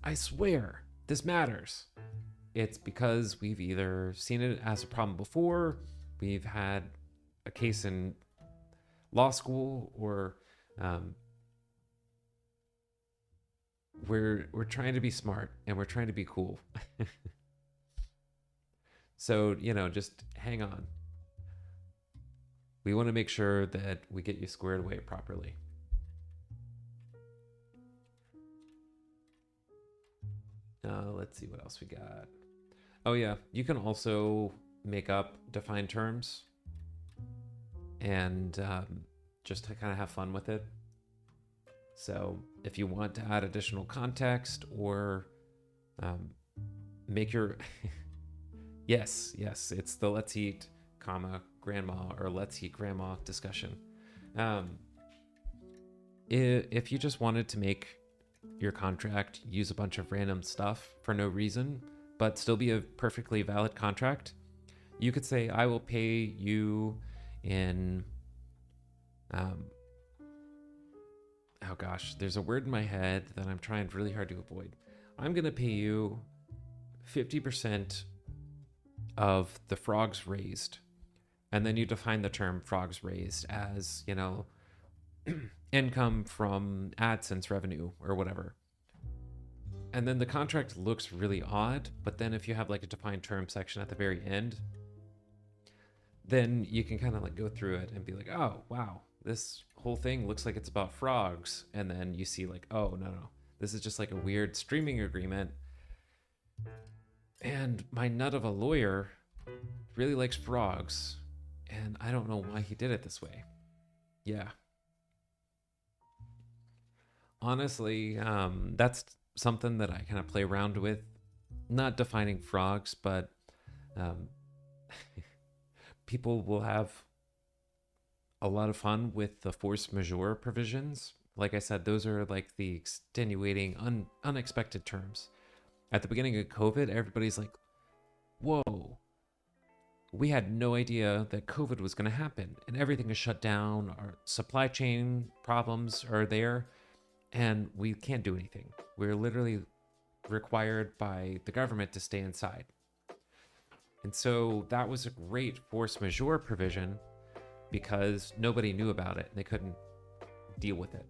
I swear this matters, it's because we've either seen it as a problem before, we've had a case in law school, or we're trying to be smart and we're trying to be cool. So, just hang on. We want to make sure that we get you squared away properly. Let's see what else we got. Oh yeah, you can also make up defined terms and just to kind of have fun with it. So if you want to add additional context or make your yes, it's the let's eat comma grandma or let's eat grandma discussion. If you just wanted to make your contract use a bunch of random stuff for no reason but still be a perfectly valid contract, you could say, I will pay you in Um, oh gosh, there's a word in my head that I'm trying really hard to avoid. I'm going to pay you 50% of the frogs raised. And then you define the term frogs raised as, income from AdSense revenue or whatever. And then the contract looks really odd, but then if you have like a defined term section at the very end, then you can kind of like go through it and be like, oh, wow, this whole thing looks like it's about frogs. And then you see like, oh, no, this is just like a weird streaming agreement. And my nut of a lawyer really likes frogs, and I don't know why he did it this way. Yeah. Honestly, that's something that I kind of play around with. Not defining frogs, but people will have a lot of fun with the force majeure provisions. Like I said, those are like the extenuating, unexpected terms. At the beginning of COVID, everybody's like, whoa, we had no idea that COVID was going to happen and everything is shut down. Our supply chain problems are there and we can't do anything. We're literally required by the government to stay inside. And so that was a great force majeure provision because nobody knew about it and they couldn't deal with it.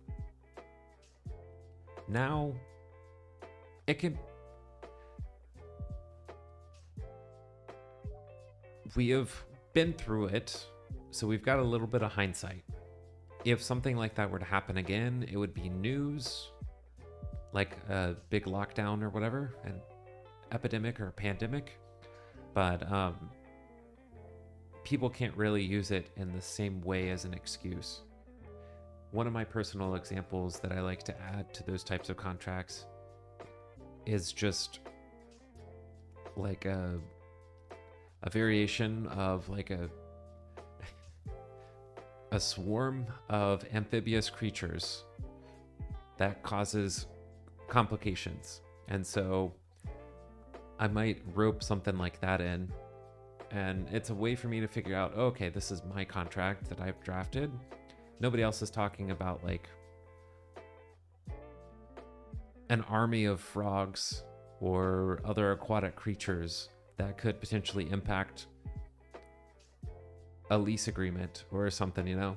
Now, we have been through it, so we've got a little bit of hindsight. If something like that were to happen again, it would be news, like a big lockdown or whatever, an epidemic or a pandemic. But people can't really use it in the same way as an excuse. One of my personal examples that I like to add to those types of contracts is just like a variation of like a swarm of amphibious creatures that causes complications. And so I might rope something like that in, and it's a way for me to figure out, okay, this is my contract that I've drafted. Nobody else is talking about like an army of frogs or other aquatic creatures that could potentially impact a lease agreement or something,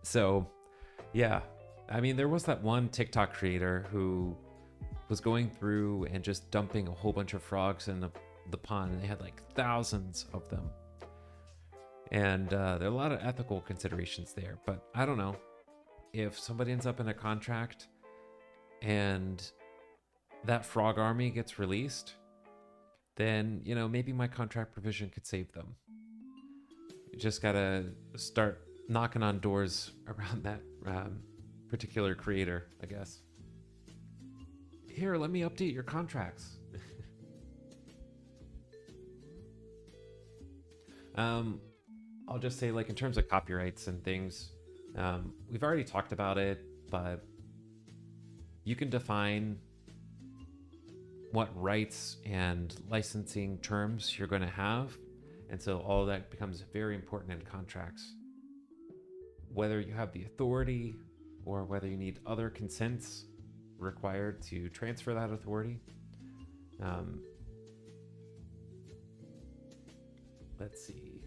So, yeah. I mean, there was that one TikTok creator who was going through and just dumping a whole bunch of frogs in the pond, and they had like thousands of them. And there are a lot of ethical considerations there, but I don't know. If somebody ends up in a contract and that frog army gets released, then, maybe my contract provision could save them. You just gotta start knocking on doors around that particular creator, I guess. Here, let me update your contracts. I'll just say, like, in terms of copyrights and things, we've already talked about it, but you can define what rights and licensing terms you're going to have. And so all of that becomes very important in contracts. Whether you have the authority or whether you need other consents required to transfer that authority. Let's see.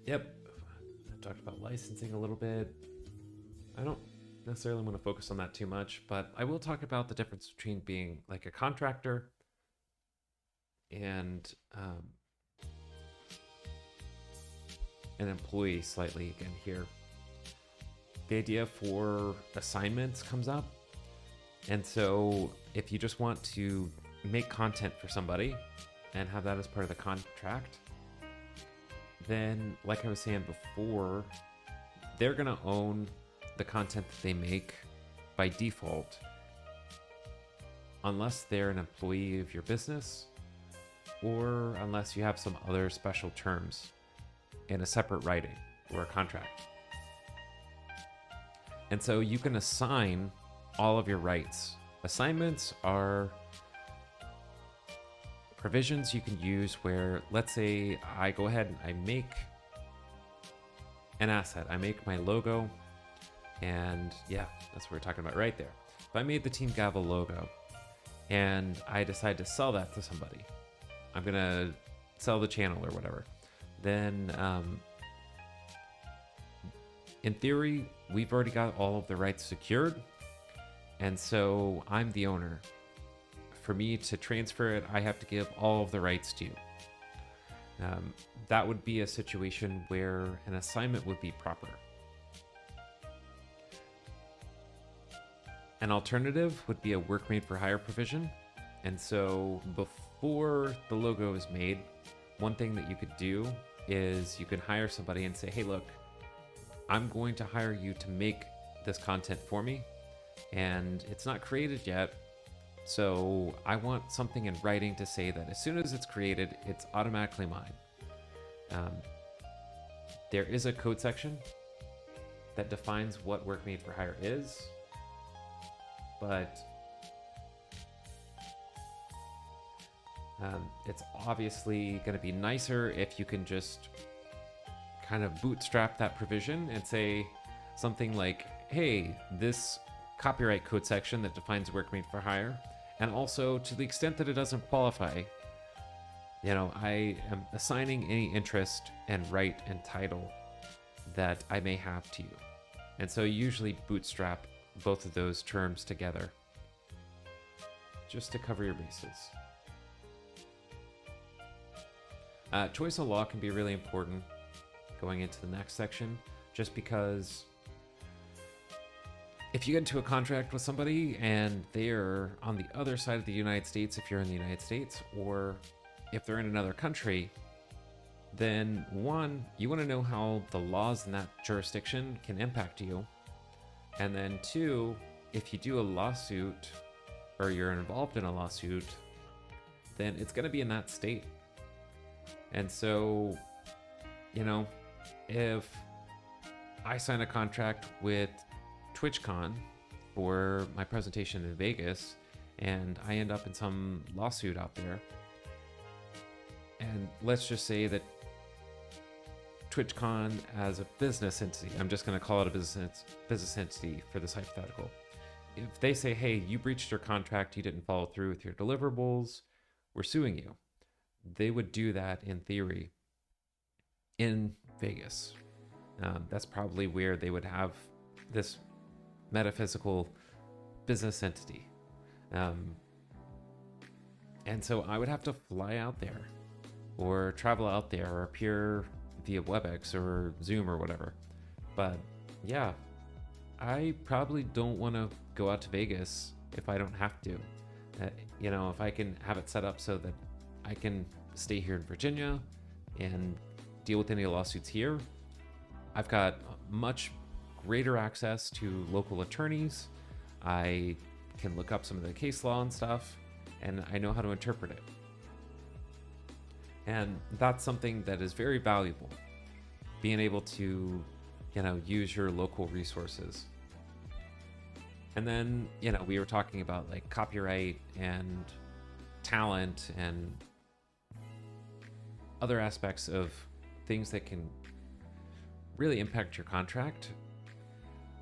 Yep. I talked about licensing a little bit. I don't necessarily want to focus on that too much, but I will talk about the difference between being like a contractor and an employee slightly again here. The idea for assignments comes up. And so if you just want to make content for somebody and have that as part of the contract, then like I was saying before, they're going to own the content that they make by default, unless they're an employee of your business or unless you have some other special terms in a separate writing or a contract. And so you can assign all of your rights. Assignments are provisions you can use where, let's say I go ahead and I make an asset. I make my logo, and yeah, that's what we're talking about right there. If I made the Team Gavel logo and I decide to sell that to somebody, I'm gonna sell the channel or whatever, then in theory, we've already got all of the rights secured, and so I'm the owner. For me to transfer it, I have to give all of the rights to you. That would be a situation where an assignment would be proper. An alternative would be a work made for hire provision. And so before the logo is made, one thing that you could do is you can hire somebody and say, hey, look, I'm going to hire you to make this content for me, and it's not created yet. So I want something in writing to say that as soon as it's created, it's automatically mine. There is a code section that defines what work made for hire is, but it's obviously going to be nicer if you can just kind of bootstrap that provision and say something like, hey, this copyright code section that defines work made for hire, and also to the extent that it doesn't qualify, you know, I am assigning any interest and right and title that I may have to you. And so you usually bootstrap both of those terms together just to cover your bases. Choice of law can be really important going into the next section, just because if you get into a contract with somebody and they're on the other side of the United States, if you're in the United States, or if they're in another country, then one, you want to know how the laws in that jurisdiction can impact you. And then two, if you do a lawsuit or you're involved in a lawsuit, then it's going to be in that state. And so, you know, if I sign a contract with TwitchCon for my presentation in Vegas and I end up in some lawsuit out there, and let's just say that TwitchCon as a business entity, I'm just going to call it a business entity for this hypothetical. If they say, hey, you breached your contract, you didn't follow through with your deliverables, we're suing you. They would do that in theory in Vegas. That's probably where they would have this metaphysical business entity. And so I would have to fly out there or travel out there or appear via WebEx or Zoom or whatever. But yeah, I probably don't want to go out to Vegas if I don't have to. You know, if I can have it set up so that I can stay here in Virginia and deal with any lawsuits here, I've got much greater access to local attorneys. I can look up some of the case law and stuff, and I know how to interpret it. And that's something that is very valuable, being able to, you know, use your local resources. And then, you know, we were talking about like copyright and talent and other aspects of things that can really impact your contract,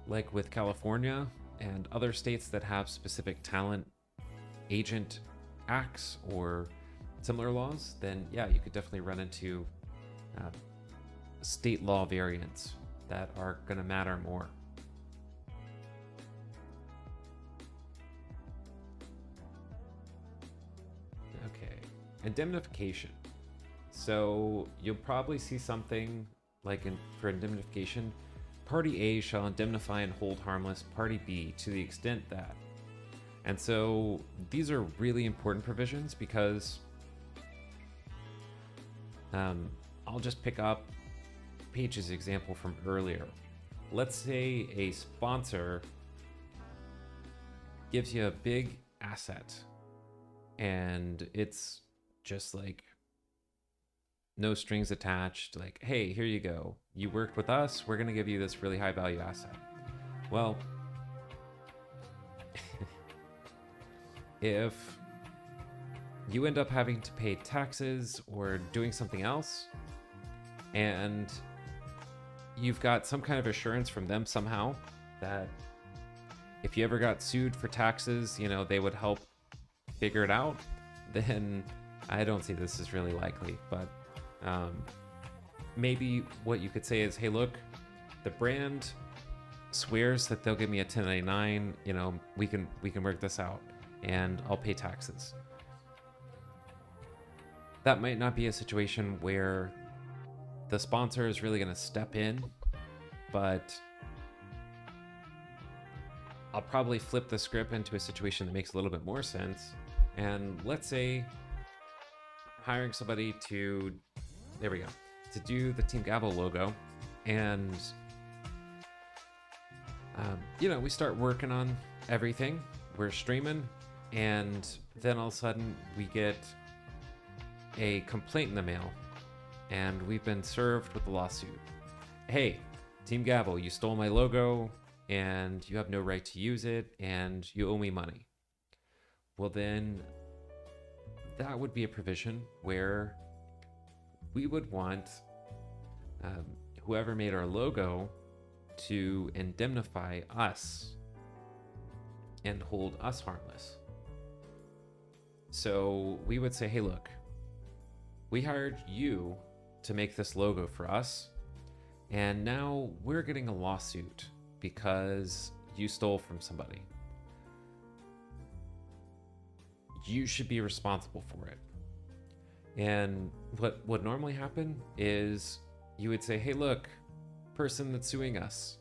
like with California and other states that have specific talent agent acts or similar laws. Then yeah, you could definitely run into state law variants that are going to matter more. Okay, indemnification. So you'll probably see something like for indemnification, party A shall indemnify and hold harmless party B to the extent that. And so these are really important provisions because I'll just pick up Paige's example from earlier. Let's say a sponsor gives you a big asset and it's just like no strings attached, like, hey, here you go. You worked with us, we're going to give you this really high value asset. Well, if you end up having to pay taxes or doing something else, and you've got some kind of assurance from them somehow that if you ever got sued for taxes, you know, they would help figure it out, then I don't see this as really likely. But maybe what you could say is, hey, look, the brand swears that they'll give me a 1099, you know, we can work this out and I'll pay taxes. That might not be a situation where the sponsor is really going to step in, but I'll probably flip the script into a situation that makes a little bit more sense. And let's say hiring somebody to, there we go, to do the Team Gavel logo. And, you know, we start working on everything. We're streaming. And then all of a sudden we get a complaint in the mail. And we've been served with a lawsuit. Hey, Team Gavel, you stole my logo and you have no right to use it and you owe me money. Well, then that would be a provision where we would want whoever made our logo to indemnify us and hold us harmless. So we would say, hey, look, we hired you to make this logo for us, and now we're getting a lawsuit because you stole from somebody. You should be responsible for it. And what would normally happen is you would say, hey, look, person that's suing us,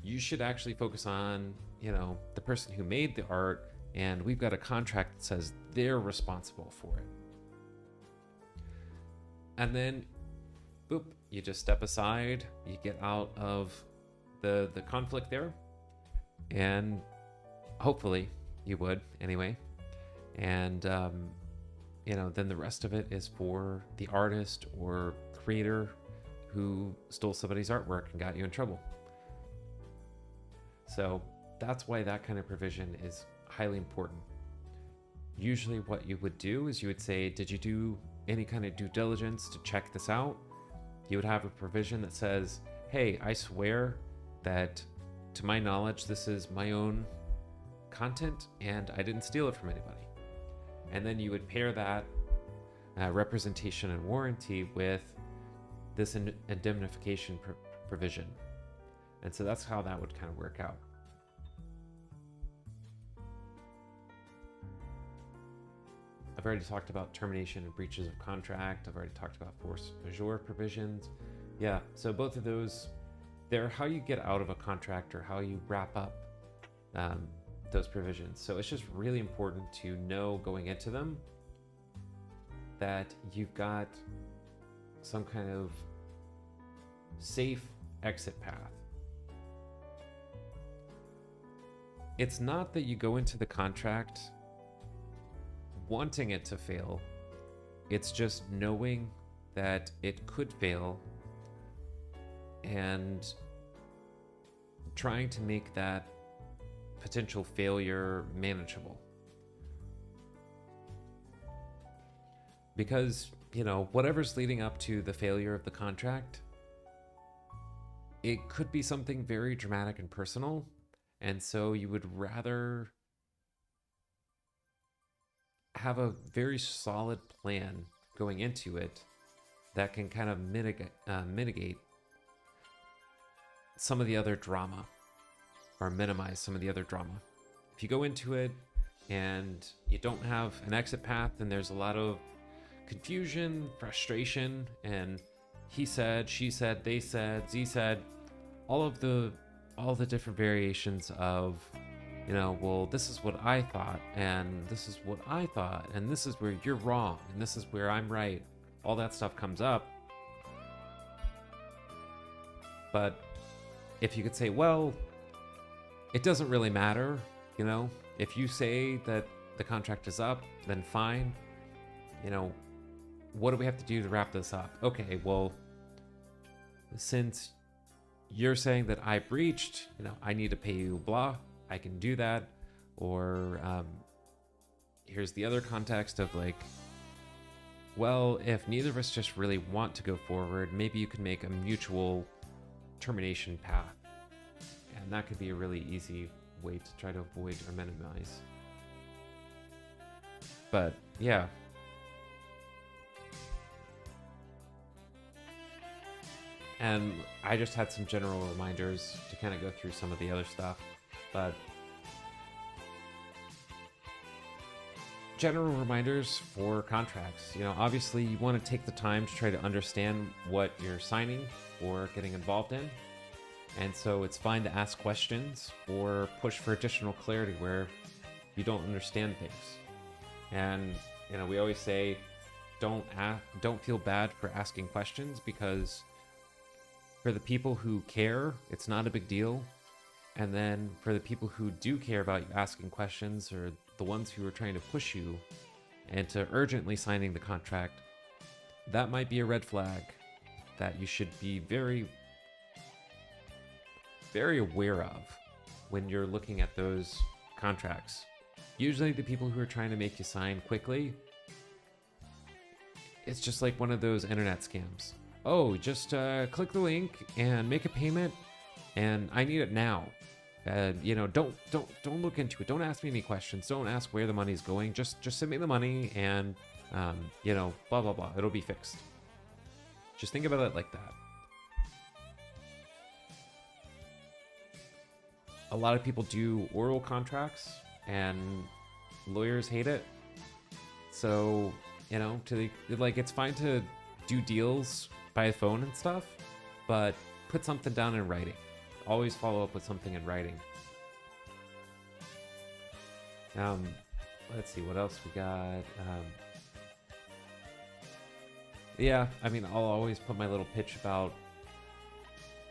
you should actually focus on, you know, the person who made the art, and we've got a contract that says they're responsible for it. And then, boop, you just step aside, you get out of the conflict there, and hopefully you would anyway. And, you know, then the rest of it is for the artist or creator who stole somebody's artwork and got you in trouble. So that's why that kind of provision is highly important. Usually what you would do is you would say, did you do any kind of due diligence to check this out? You would have a provision that says, hey, I swear that to my knowledge, this is my own content and I didn't steal it from anybody. And then you would pair that representation and warranty with this indemnification provision. And so that's how that would kind of work out. I've already talked about termination and breaches of contract. I've already talked about force majeure provisions. Yeah, so both of those, they're how you get out of a contract or how you wrap up those provisions. So it's just really important to know going into them that you've got some kind of safe exit path. It's not that you go into the contract wanting it to fail. It's just knowing that it could fail and trying to make that potential failure manageable. Because, you know, whatever's leading up to the failure of the contract, it could be something very dramatic and personal. And so you would rather have a very solid plan going into it that can kind of mitigate some of the other drama or minimize some of the other drama. If you go into it and you don't have an exit path, then there's a lot of confusion, frustration, and he said, she said, they said, Z said, all the different variations of, you know, well, this is what I thought, and this is what I thought, and this is where you're wrong, and this is where I'm right. All that stuff comes up. But if you could say, well, it doesn't really matter, you know, if you say that the contract is up, then fine. You know, what do we have to do to wrap this up? Okay, well, since you're saying that I breached, you know, I need to pay you blah, I can do that. Or here's the other context of like, well, if neither of us just really want to go forward, maybe you could make a mutual termination path. And that could be a really easy way to try to avoid or minimize. But yeah. And I just had some general reminders to kind of go through some of the other stuff. But general reminders for contracts. You know, obviously you want to take the time to try to understand what you're signing or getting involved in. And so it's fine to ask questions or push for additional clarity where you don't understand things. And, you know, we always say don't feel bad for asking questions, because for the people who care, it's not a big deal. And then for the people who do care about you asking questions, or the ones who are trying to push you into urgently signing the contract, that might be a red flag that you should be very, very aware of when you're looking at those contracts. Usually the people who are trying to make you sign quickly, it's just like one of those internet scams. Oh, just click the link and make a payment, and I need it now. You know, don't look into it. Don't ask me any questions. Don't ask where the money's going. Just send me the money, and you know, blah blah blah. It'll be fixed. Just think about it like that. A lot of people do oral contracts, and lawyers hate it. So, you know, it's fine to do deals by phone and stuff, but put something down in writing. Always follow up with something in writing. Let's see what else we got. Yeah, I mean, I'll always put my little pitch about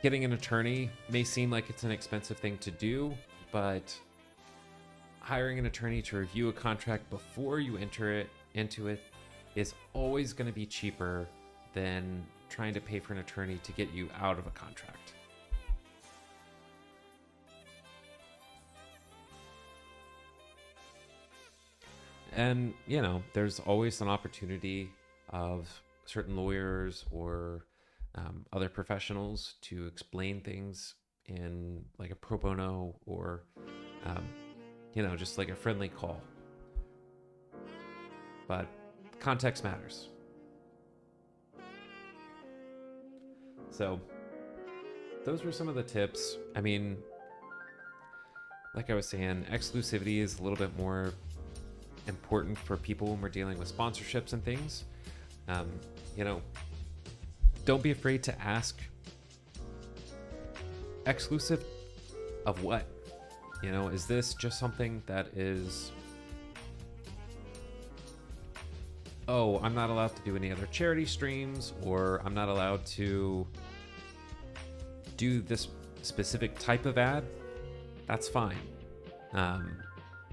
getting an attorney. May seem like it's an expensive thing to do, but hiring an attorney to review a contract before you enter into it is always going to be cheaper than trying to pay for an attorney to get you out of a contract. And, you know, there's always an opportunity of certain lawyers or other professionals to explain things in like a pro bono or, you know, just like a friendly call. But context matters. So those were some of the tips. I mean, like I was saying, exclusivity is a little bit more important for people when we're dealing with sponsorships and things. You know, don't be afraid to ask, exclusive of what? You know, is this just something that is, oh, I'm not allowed to do any other charity streams, or I'm not allowed to do this specific type of ad? That's fine.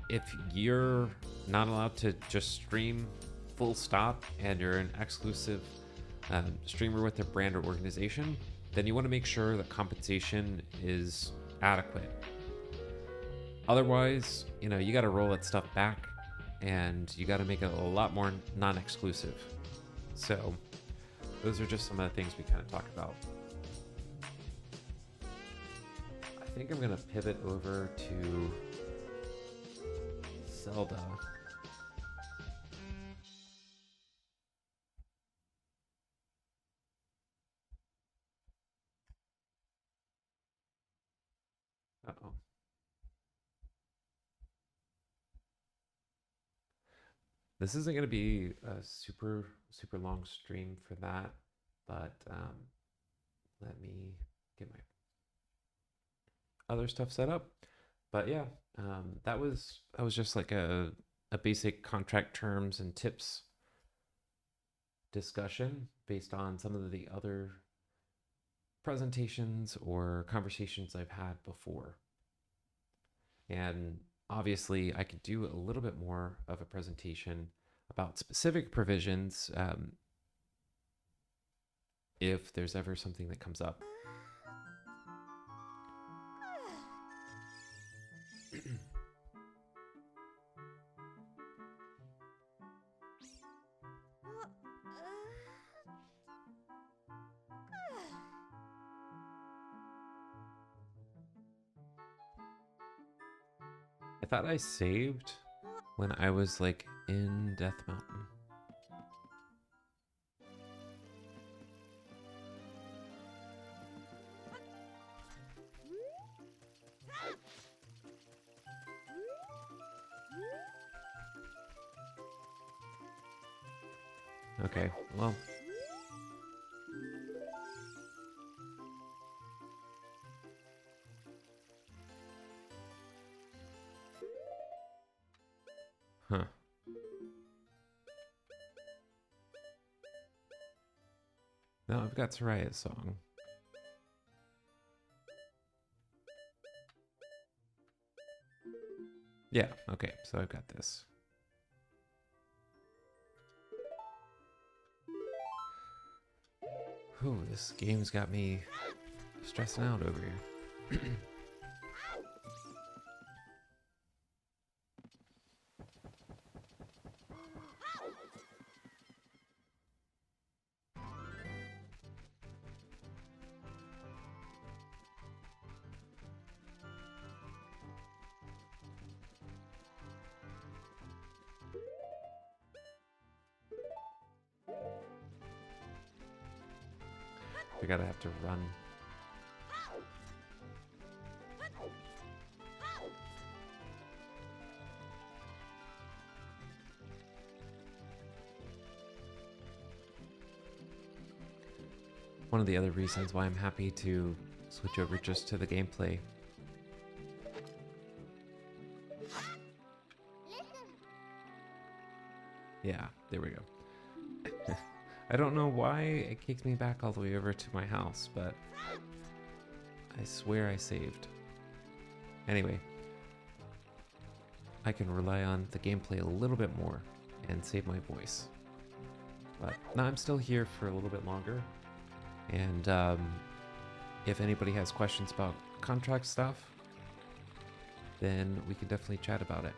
If you're not allowed to just stream full stop and you're an exclusive streamer with a brand or organization, then you want to make sure that compensation is adequate. Otherwise, you know, you got to roll that stuff back, and you got to make it a lot more non-exclusive. So those are just some of the things we kind of talk about. I think I'm going to pivot over to Zelda. Uh-oh. This isn't going to be a super long stream for that, but let me get my other stuff set up. But yeah, that was just like a basic contract terms and tips discussion based on some of the other presentations or conversations I've had before. And obviously I could do a little bit more of a presentation about specific provisions if there's ever something that comes up. I thought I saved when I was like in Death Mountain. Okay, well. Huh. No, I've got Soraya's song. Yeah, okay, so I've got this. Whew, this game's got me stressing out over here. We gotta have to run. One of the other reasons why I'm happy to switch over just to the gameplay. Yeah, there we go. I don't know why it kicks me back all the way over to my house, but I swear I saved. Anyway, I can rely on the gameplay a little bit more and save my voice. But now I'm still here for a little bit longer. And if anybody has questions about contract stuff, then we can definitely chat about it.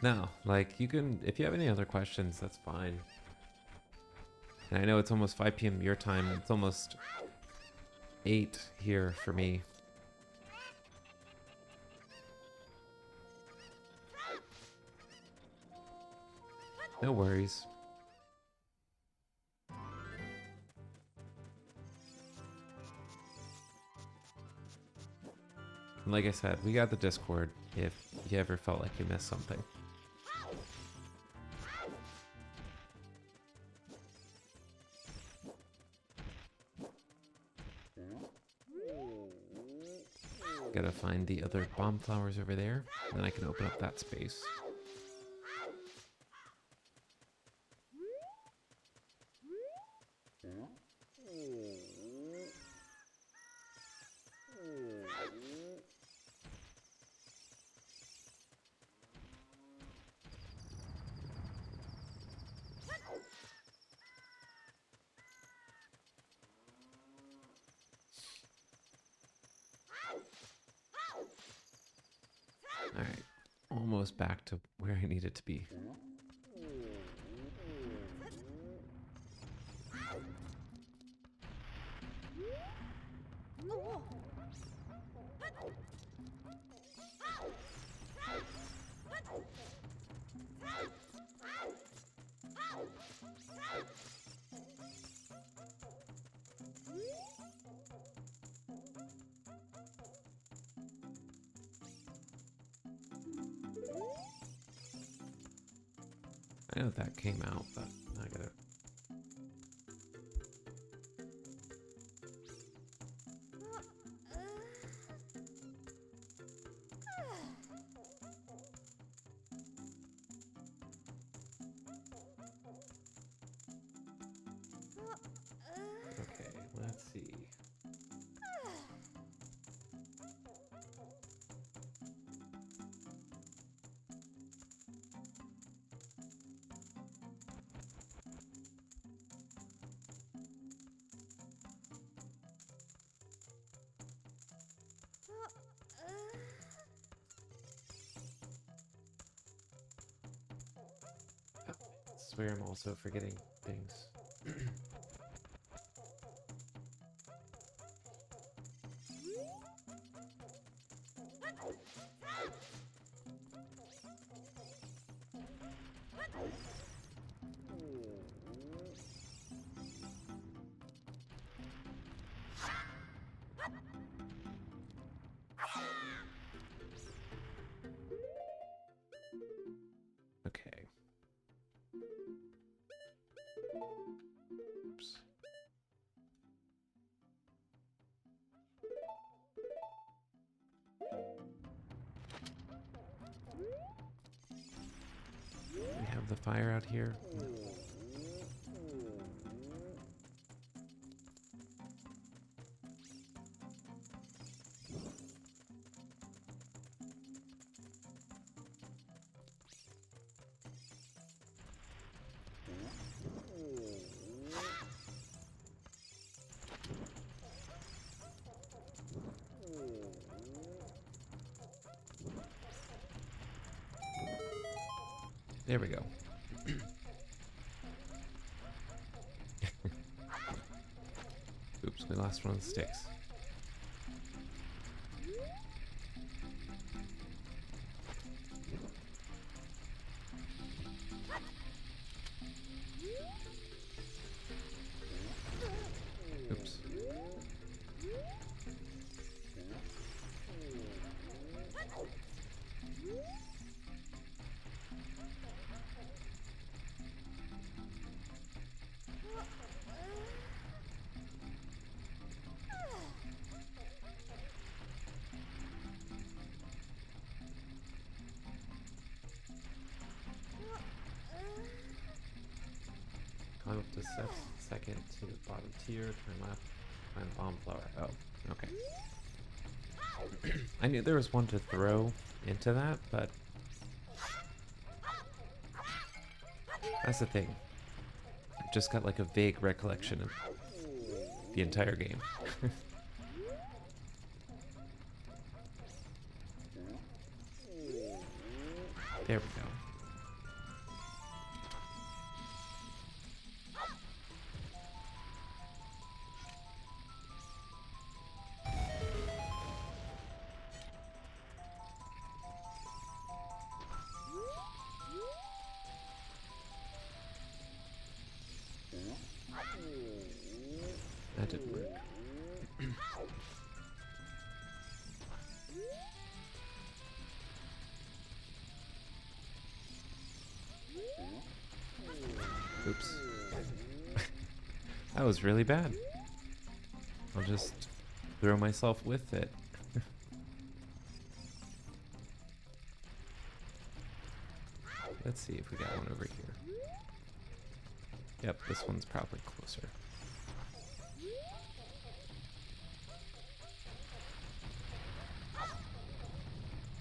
No, like, you can, if you have any other questions, that's fine. And I know it's almost 5 p.m. your time. It's almost 8 here for me. No worries. And like I said, we got the Discord if you ever felt like you missed something. Gotta find the other bomb flowers over there, and then I can open up that space. Alright, almost back to where I need it to be. I know that came out, but I gotta... Okay, let's see. swear I'm also forgetting things. Okay. Oops. We have the fire out here. There we go. Oops, we lost one of the sticks. Oops. Climb up to second to the bottom tier, turn left, find the bomb flower. Oh, okay. I knew there was one to throw into that, but that's the thing. I've just got like a vague recollection of the entire game. There we go. That didn't work. Oops. That was really bad. I'll just throw myself with it. Let's see if we got one over here. Yep, this one's probably closer.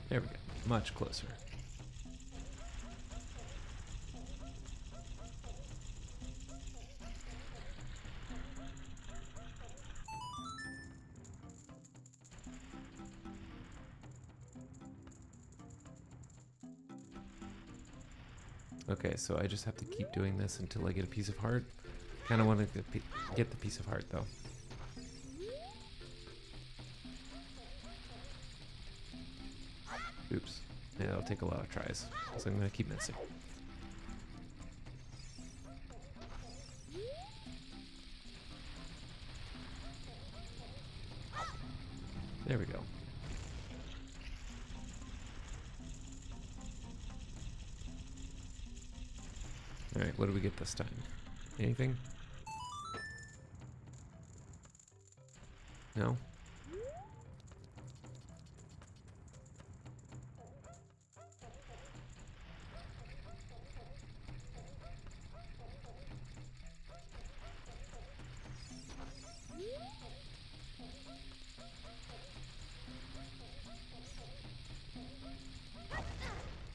There we go. Much closer. Okay, so I just have to keep doing this until I get a piece of heart. Kind of want to get the piece of heart, though. Oops. Yeah, it'll take a lot of tries, so I'm going to keep missing. There we go. Alright, what do we get this time? Anything? No?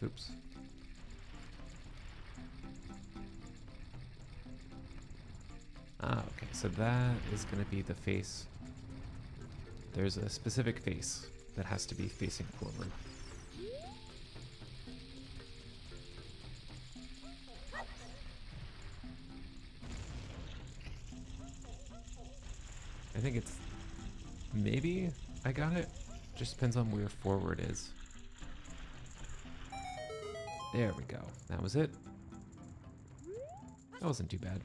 Oops. Ah, okay, so that is going to be the face. There's a specific face that has to be facing forward. think it's... Maybe I got it? Just depends on where forward is. There we go. That was it. That wasn't too bad.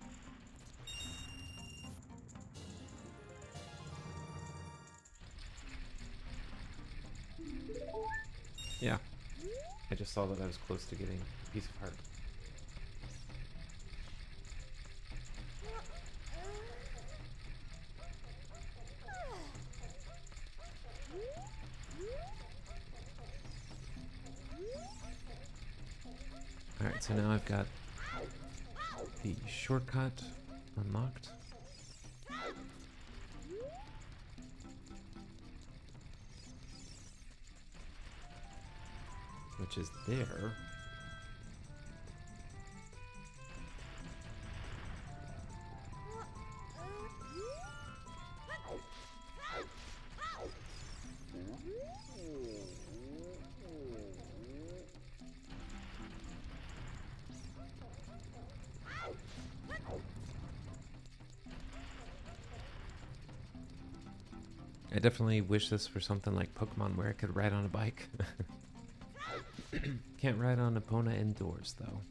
Yeah. I just saw that I was close to getting a piece of heart. Alright, so now I've got the shortcut unlocked. Which is there. I definitely wish this were something like Pokemon where I could ride on a bike. Can't ride on Epona indoors, though.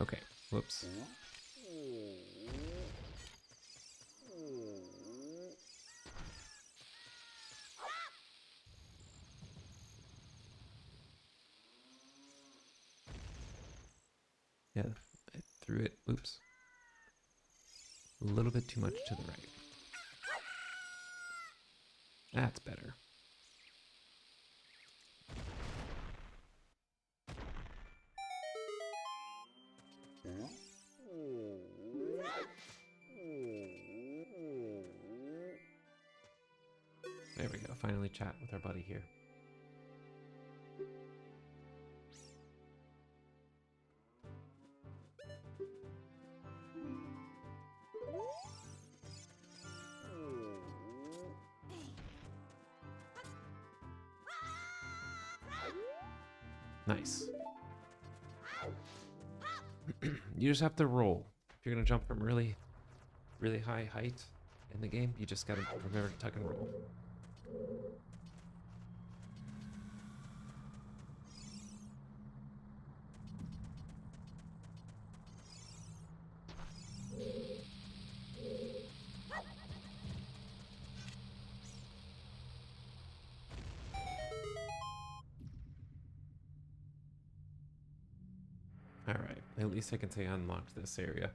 Okay, whoops. Yeah, I threw it, oops. A little bit too much to the right. That's better. There we go, finally chat with our buddy here. Nice. You just have to roll. If you're gonna jump from really high height in the game, you just gotta remember to tuck and roll. Alright, at least I can say I unlocked this area.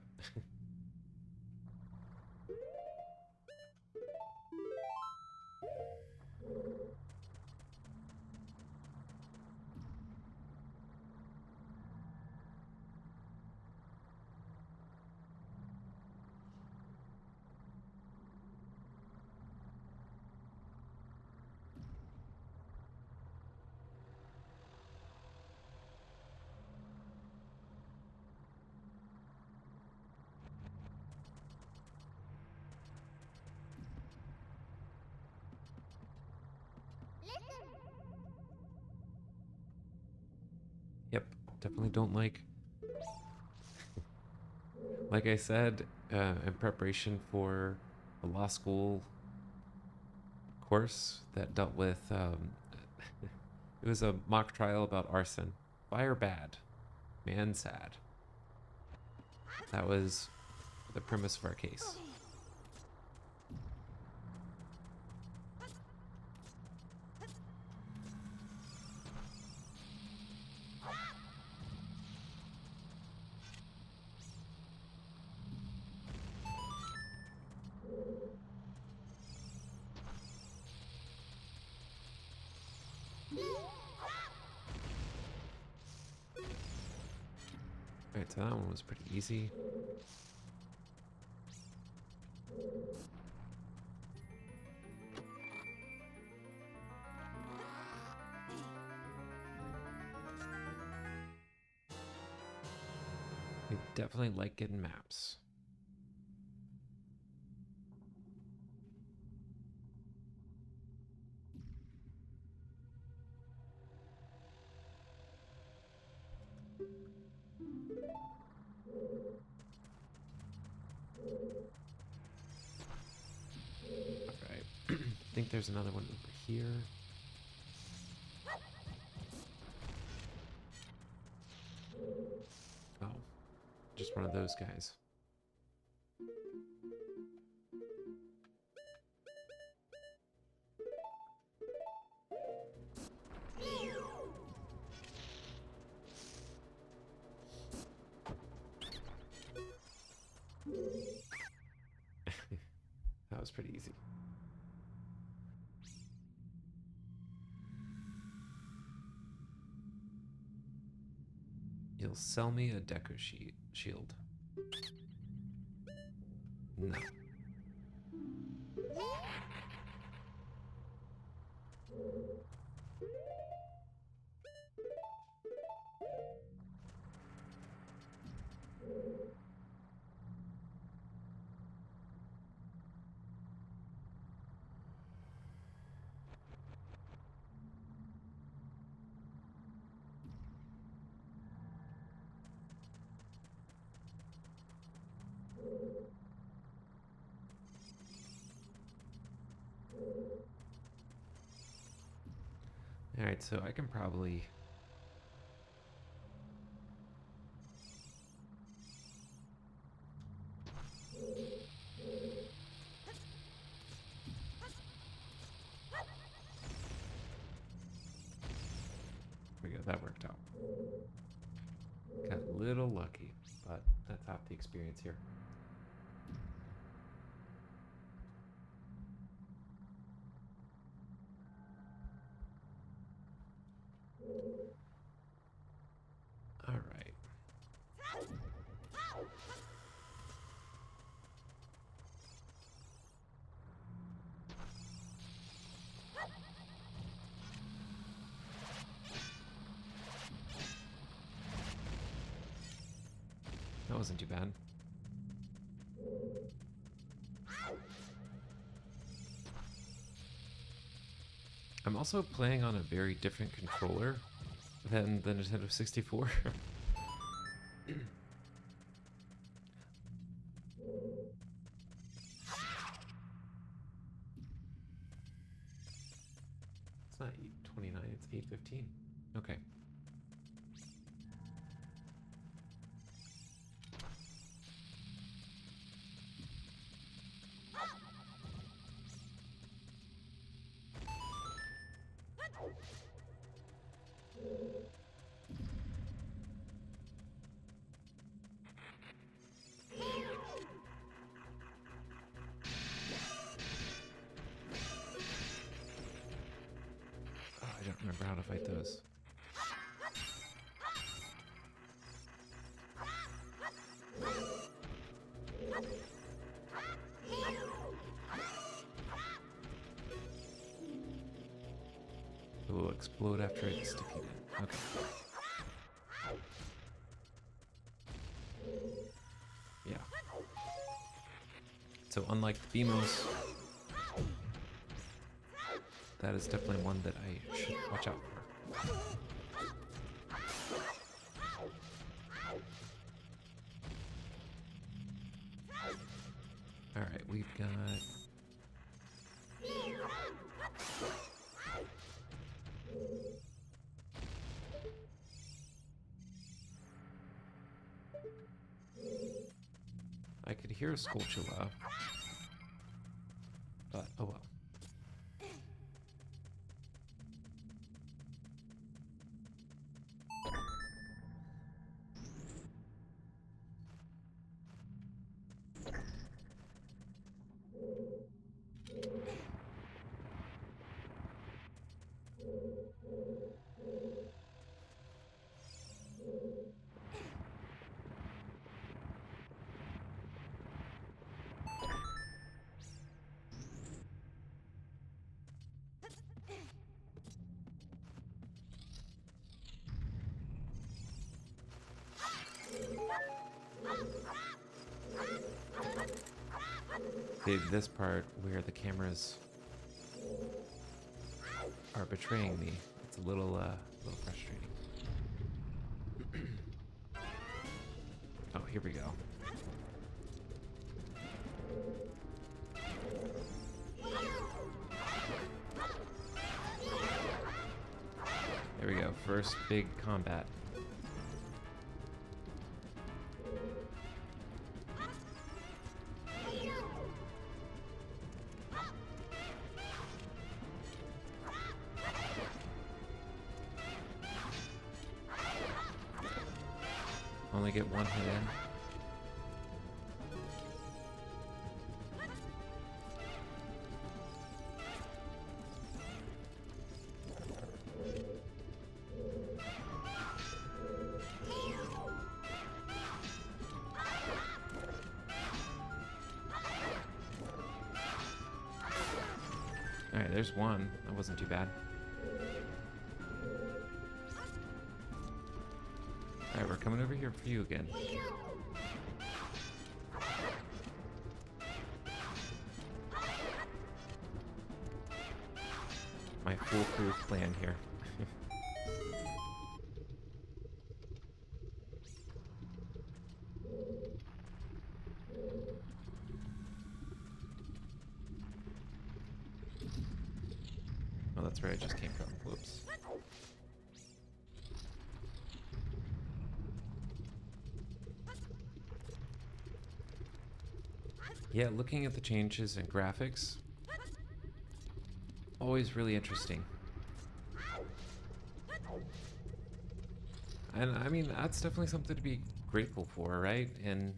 Yep, definitely don't like I said, in preparation for a law school course that dealt with, it was a mock trial about arson. Fire bad, man sad. That was the premise of our case. Alright, so that one was pretty easy. We definitely like getting maps. Alright. I think there's another one over here. Oh. Just one of those guys. That was pretty easy. You'll sell me a deco shield. No. Alright, so I can probably... There we go, that worked out. Got a little lucky, but that's half the experience here. All right. That wasn't too bad. I'm also playing on a very different controller than the Nintendo 64. It's not 8:29, it's 8:15. Okay. Oh, I don't remember how to fight those. It will explode after it's defeated. Okay. Yeah. So unlike Beamos, that is definitely one that I should watch out for. Alright, we've got... I could hear a Skulltula, but oh well. this part where the cameras are betraying me. It's a little frustrating. Oh, here we go. There we go. First big combat. Only get one hit in. Alright, there's one. That wasn't too bad. Alright, we're coming over here for you again. My foolproof plan here. Oh, that's where I just came from. Whoops. Yeah, looking at the changes in graphics, always really interesting. And I mean, that's definitely something to be grateful for, right? In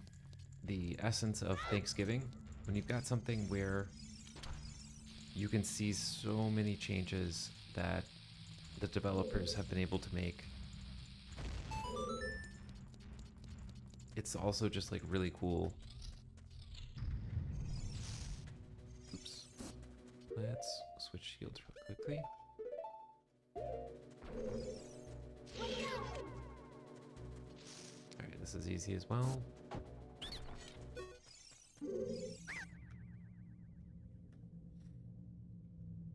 the essence of Thanksgiving, when you've got something where you can see so many changes that the developers have been able to make. It's also just like really cool. Oops. Let's switch shields real quickly. Alright, this is easy as well.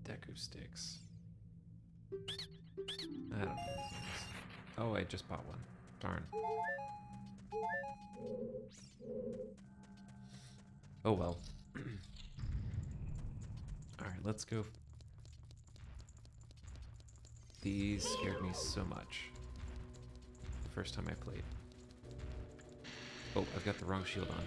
Deku sticks. I don't know. Oh, I just bought one. Darn. Oh well. Alright, let's go. These scared me so much the first time I played. Oh, I've got the wrong shield on.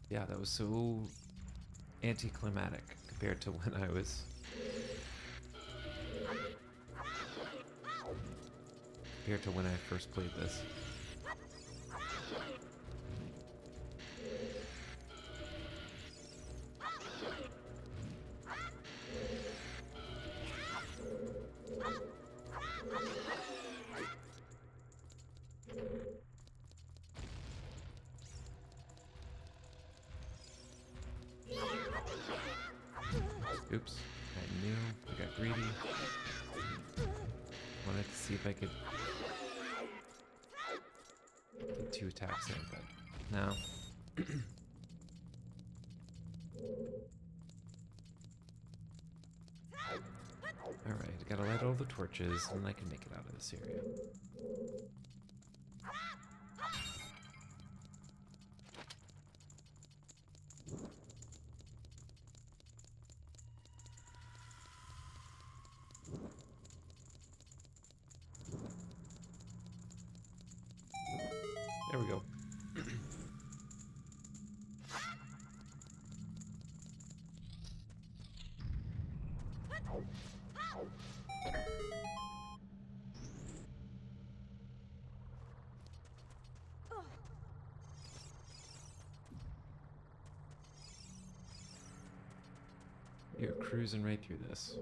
Yeah, that was so anticlimactic compared to when I was first played this. Oops, I knew, I got greedy. Wanted to see if I could get 2 attacks in, but no. Alright, I gotta light all the torches and I can make it out of this area. There we go. You're cruising right through this.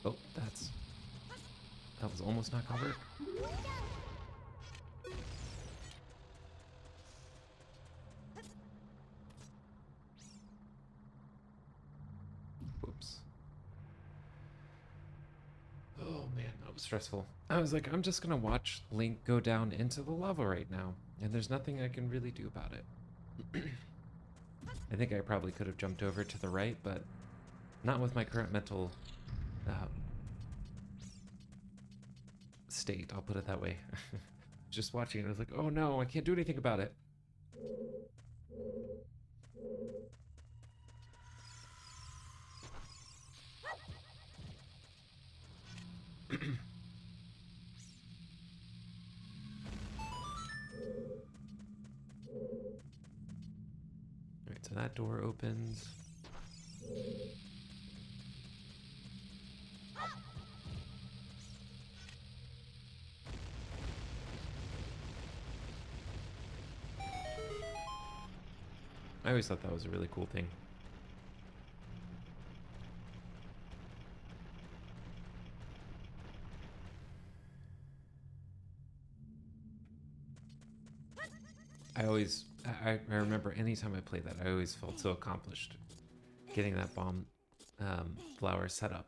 Oh, that was almost not gonna work. Whoops. Oh man, that was stressful. I was like, I'm just gonna watch Link go down into the lava right now, and there's nothing I can really do about it. I think I probably could have jumped over to the right, but not with my current mental state, I'll put it that way. Just watching it, I was like, oh no, I can't do anything about it. Alright, so that door opens. I always thought that was a really cool thing. I remember anytime I played that, I always felt so accomplished getting that bomb flower set up.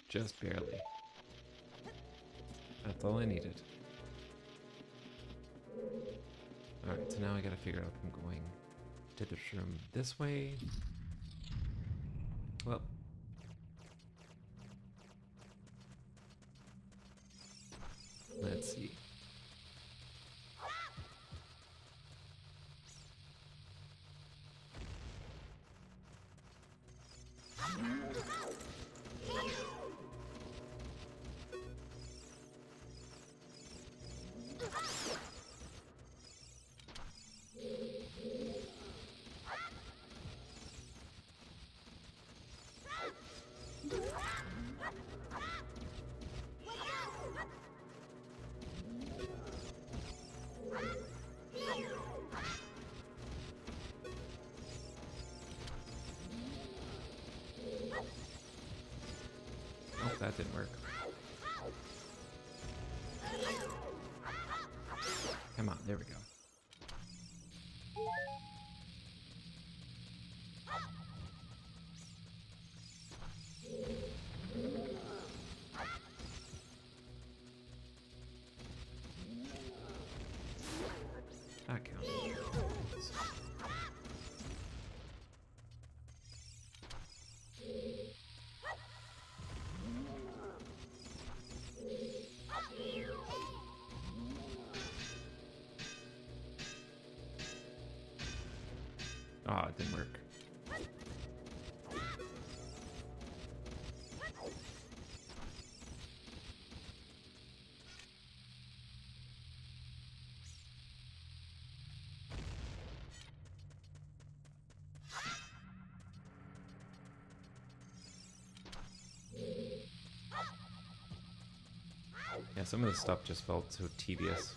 Just barely. That's all I needed. Alright, so now I gotta figure out if I'm going to this room this way. Well. Let's see. Oh, that didn't work. Come on, there we go. That counts. Oh, it didn't work. Yeah, some of this stuff just felt so tedious.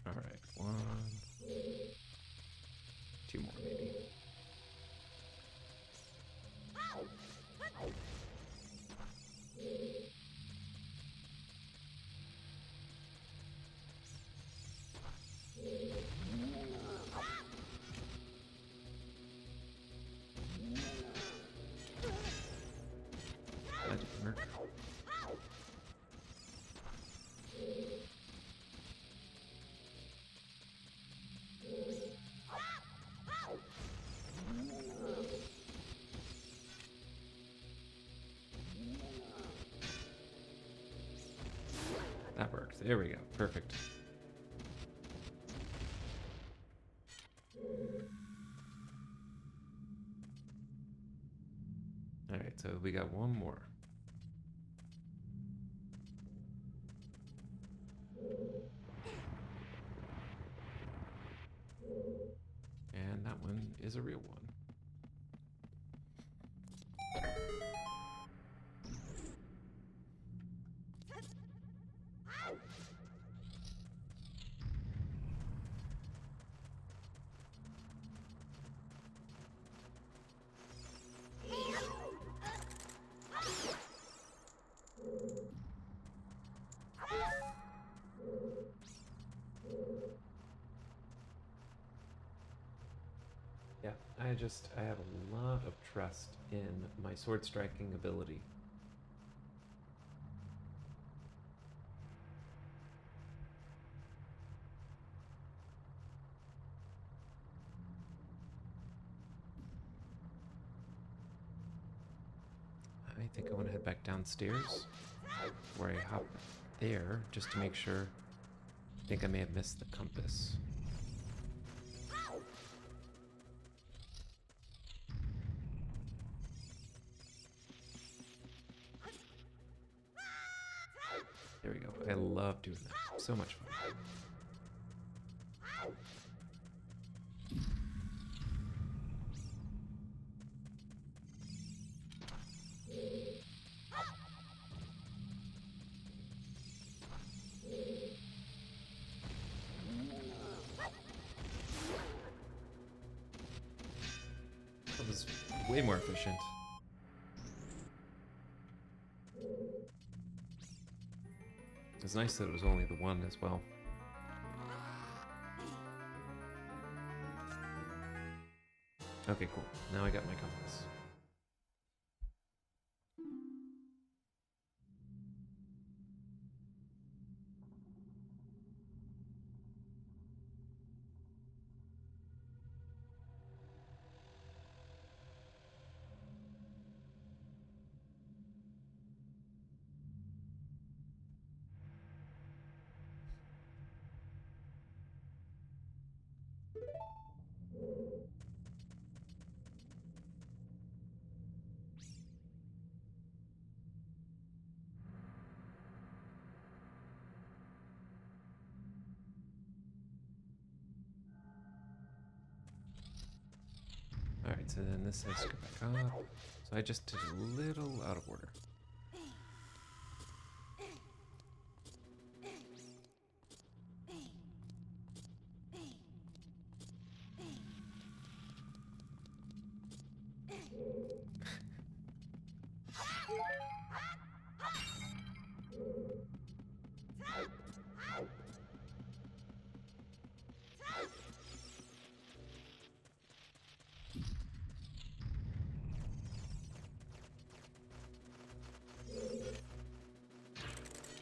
Alright, one. Two more, maybe. That didn't work. There we go. Perfect. Alright, so we got one more. And that one is a real one. Yeah, I have a lot of trust in my sword striking ability. I think I want to head back downstairs, where I hop there just to make sure. I think I may have missed the compass. There we go. I love doing that. So much fun. That was way more efficient. It's nice that it was only the one as well. Okay, cool. Now I got my compass. Alright, so then this has to go back up. So I just did a little out of order.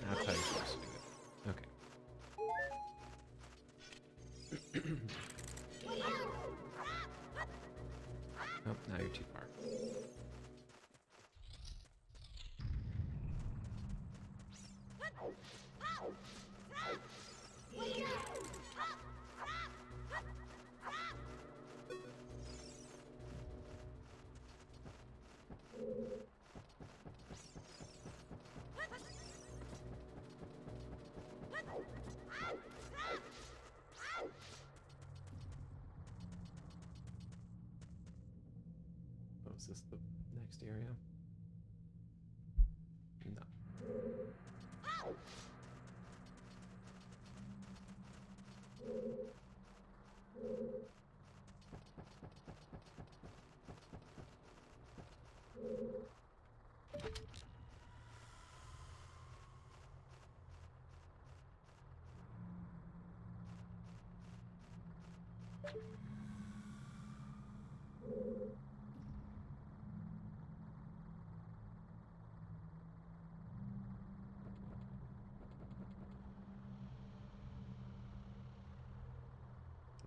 That's how you're supposed to do it. Okay. Oh, now you're too far. Oh, is this the next area? No.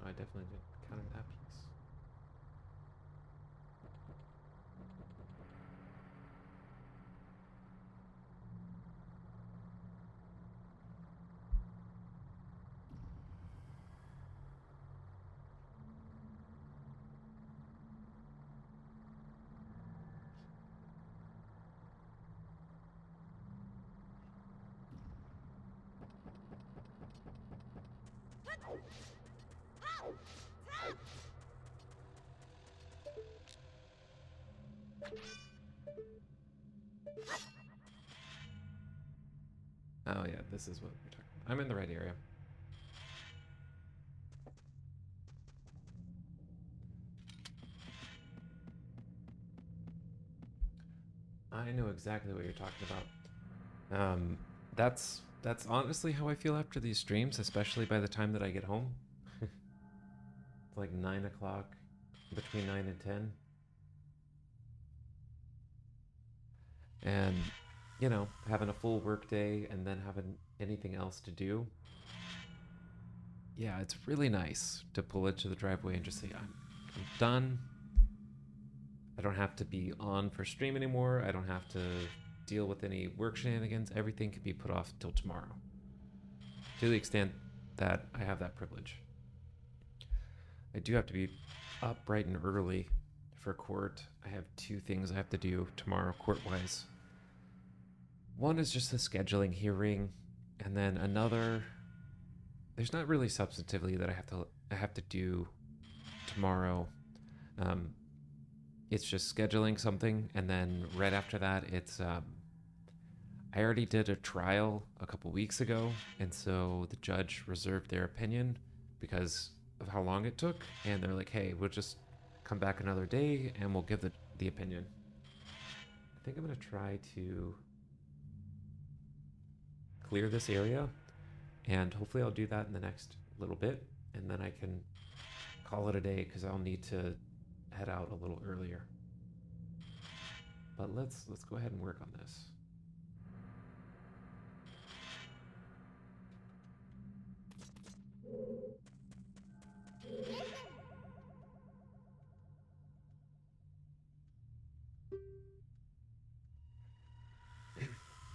I definitely didn't counter that piece. Oh yeah, this is what we're talking about. I'm in the right area. I know exactly what you're talking about. That's honestly how I feel after these streams, especially by the time that I get home. It's like 9 o'clock, between 9 and 10. And, you know, having a full work day and then having anything else to do. Yeah, it's really nice to pull into the driveway and just say, I'm done. I don't have to be on for stream anymore. I don't have to deal with any work shenanigans. Everything can be put off till tomorrow. To the extent that I have that privilege. I do have to be up bright and early for court. I have 2 things I have to do tomorrow court-wise. One is just a scheduling hearing, and then another, there's not really substantively that I have to do tomorrow. It's just scheduling something, and then right after that, it's I already did a trial a couple weeks ago, and so the judge reserved their opinion because of how long it took, and they're like, hey, we'll just come back another day and we'll give the opinion. I think I'm gonna try to clear this area, and hopefully I'll do that in the next little bit, and then I can call it a day because I'll need to head out a little earlier. But let's go ahead and work on this.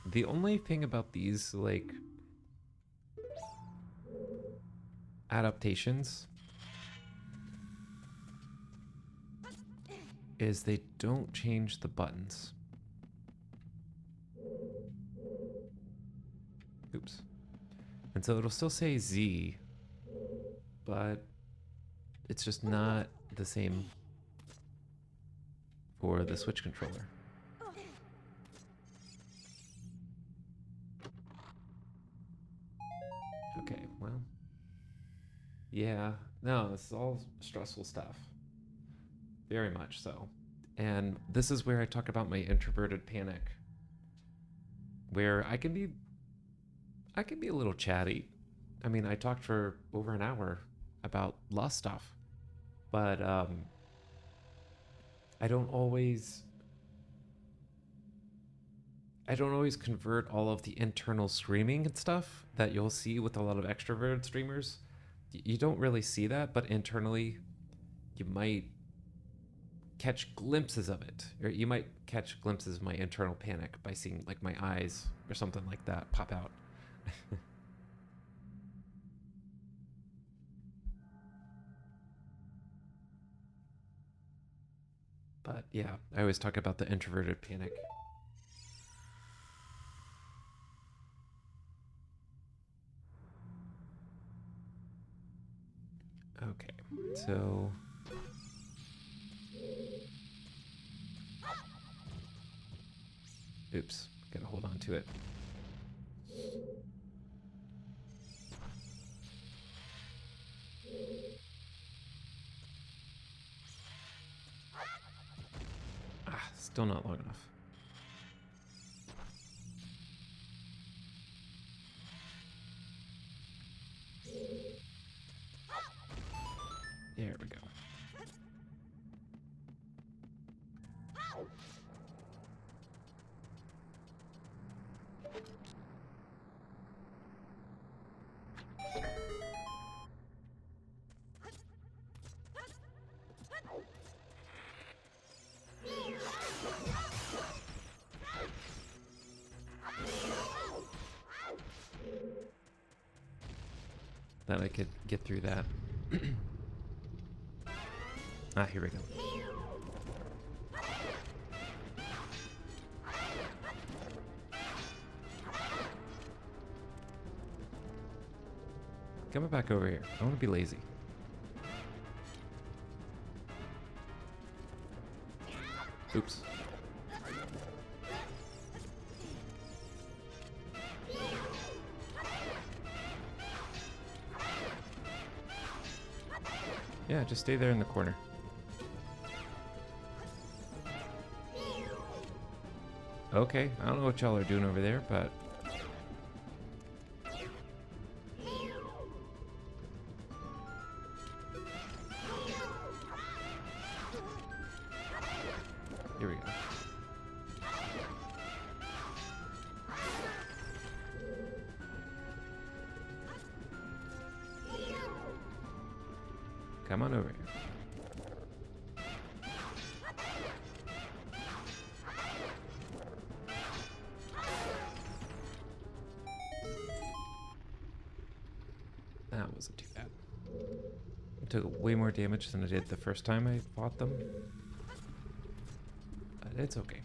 The only thing about these, like, adaptations is they don't change the buttons. Oops. And so it'll still say Z, but it's just not the same for the Switch controller. Okay, well. Yeah, no, this is all stressful stuff. Very much so. And this is where I talk about my introverted panic, where I can be a little chatty. I mean, I talked for over an hour about Lost stuff, but I don't always convert all of the internal screaming and stuff that you'll see with a lot of extroverted streamers. You don't really see that, but internally you might catch glimpses of it, or you might catch glimpses of my internal panic by seeing like my eyes or something like that pop out. But yeah, I always talk about the introverted panic. Okay, so oops, gotta hold on to it. Ah, still not long enough. There we go. That I could get through that. Ah, here we go. Coming back over here. I want to be lazy. Oops. Yeah, just stay there in the corner. Okay, I don't know what y'all are doing over there, but... Here we go. Come on over here. That wasn't too bad. I took way more damage than I did the first time I fought them. But it's okay.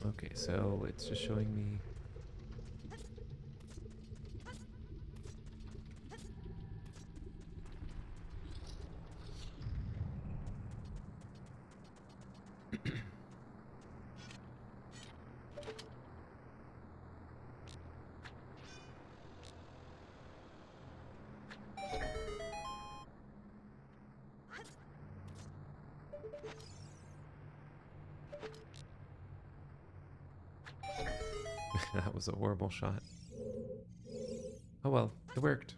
Okay, so it's just showing me... That was a horrible shot. Oh well, it worked.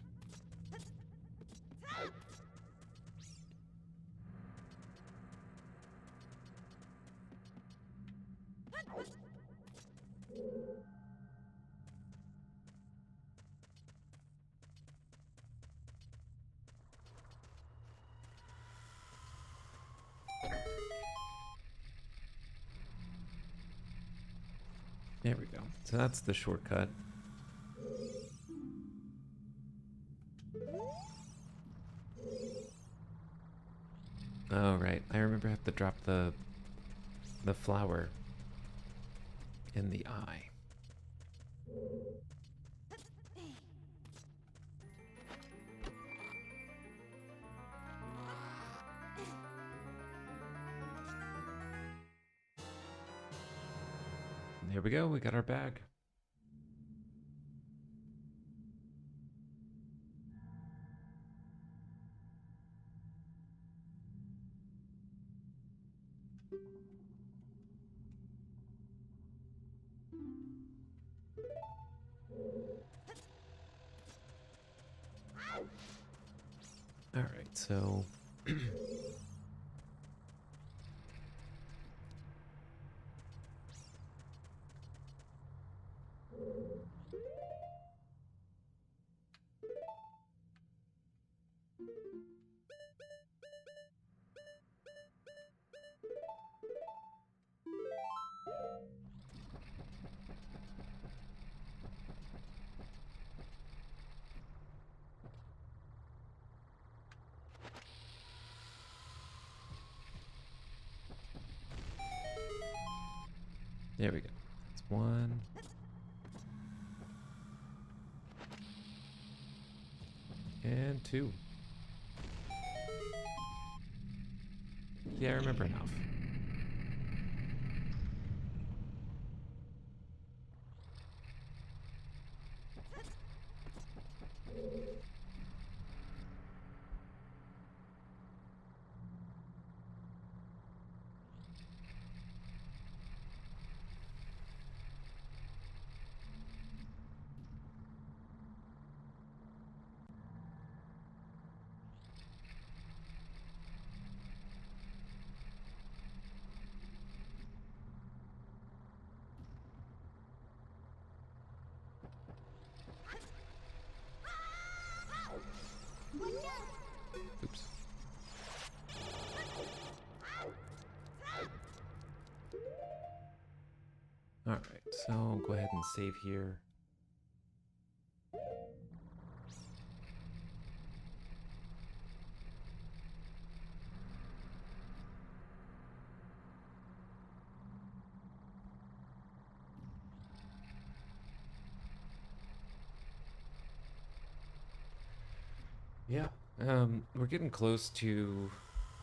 There we go. So that's the shortcut. Oh, right. I remember I have to drop the flower in the eye. There we go. We got our bag. All right, so there we go. That's one. And two. Yeah, I remember enough. Oops. All right, so I'll go ahead and save here. Yeah. We're getting close to,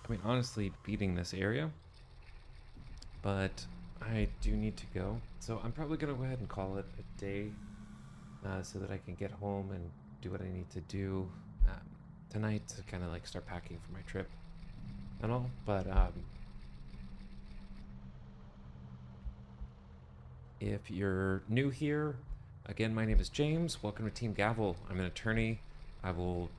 I mean, honestly, beating this area, but I do need to go. So I'm probably gonna go ahead and call it a day, so that I can get home and do what I need to do um, tonight to kind of like start packing for my trip and all. But if you're new here, again, my name is James. Welcome to Team Gavel. I'm an attorney. I will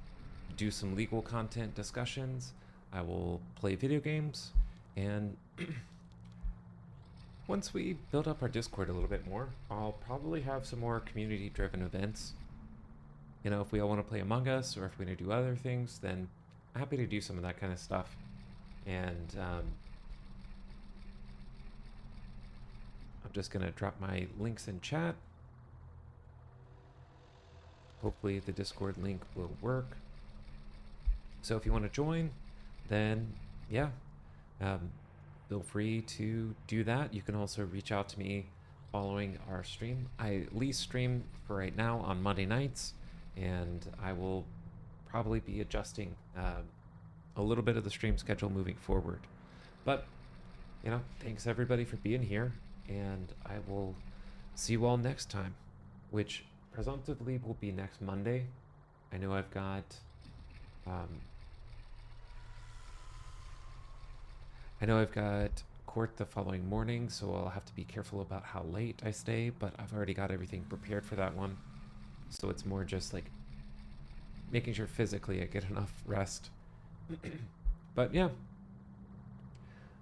do some legal content discussions. I will play video games. And once we build up our Discord a little bit more, I'll probably have some more community driven events. You know, if we all want to play Among Us or if we want to do other things, then I'm happy to do some of that kind of stuff. And I'm just going to drop my links in chat. Hopefully the Discord link will work. So if you want to join, then yeah, feel free to do that. You can also reach out to me following our stream. I at least stream for right now on Monday nights, and I will probably be adjusting a little bit of the stream schedule moving forward. But, you know, thanks everybody for being here, and I will see you all next time, which presumptively will be next Monday. I know I've got court the following morning, so I'll have to be careful about how late I stay, but I've already got everything prepared for that one. So it's more just like making sure physically I get enough rest. But yeah,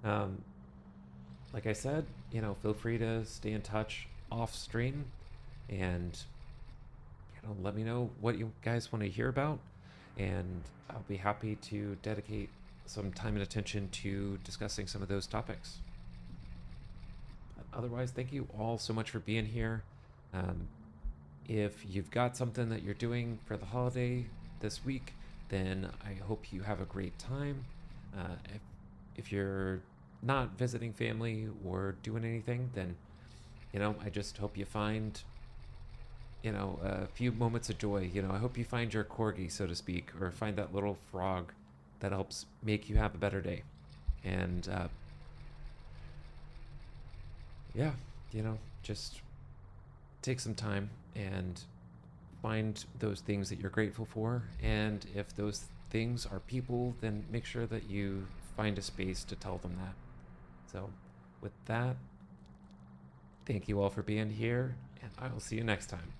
like I said, you know, feel free to stay in touch off stream and, you know, let me know what you guys want to hear about, and I'll be happy to dedicate some time and attention to discussing some of those topics. But otherwise, thank you all so much for being here. If you've got something that you're doing for the holiday this week, then I hope you have a great time. If you're not visiting family or doing anything, then, you know, I just hope you find, you know, a few moments of joy. You know, I hope you find your corgi, so to speak, or find that little frog that helps make you have a better day. And yeah, you know, just take some time and find those things that you're grateful for. And if those things are people, then make sure that you find a space to tell them that. So with that, thank you all for being here, and I will see you next time.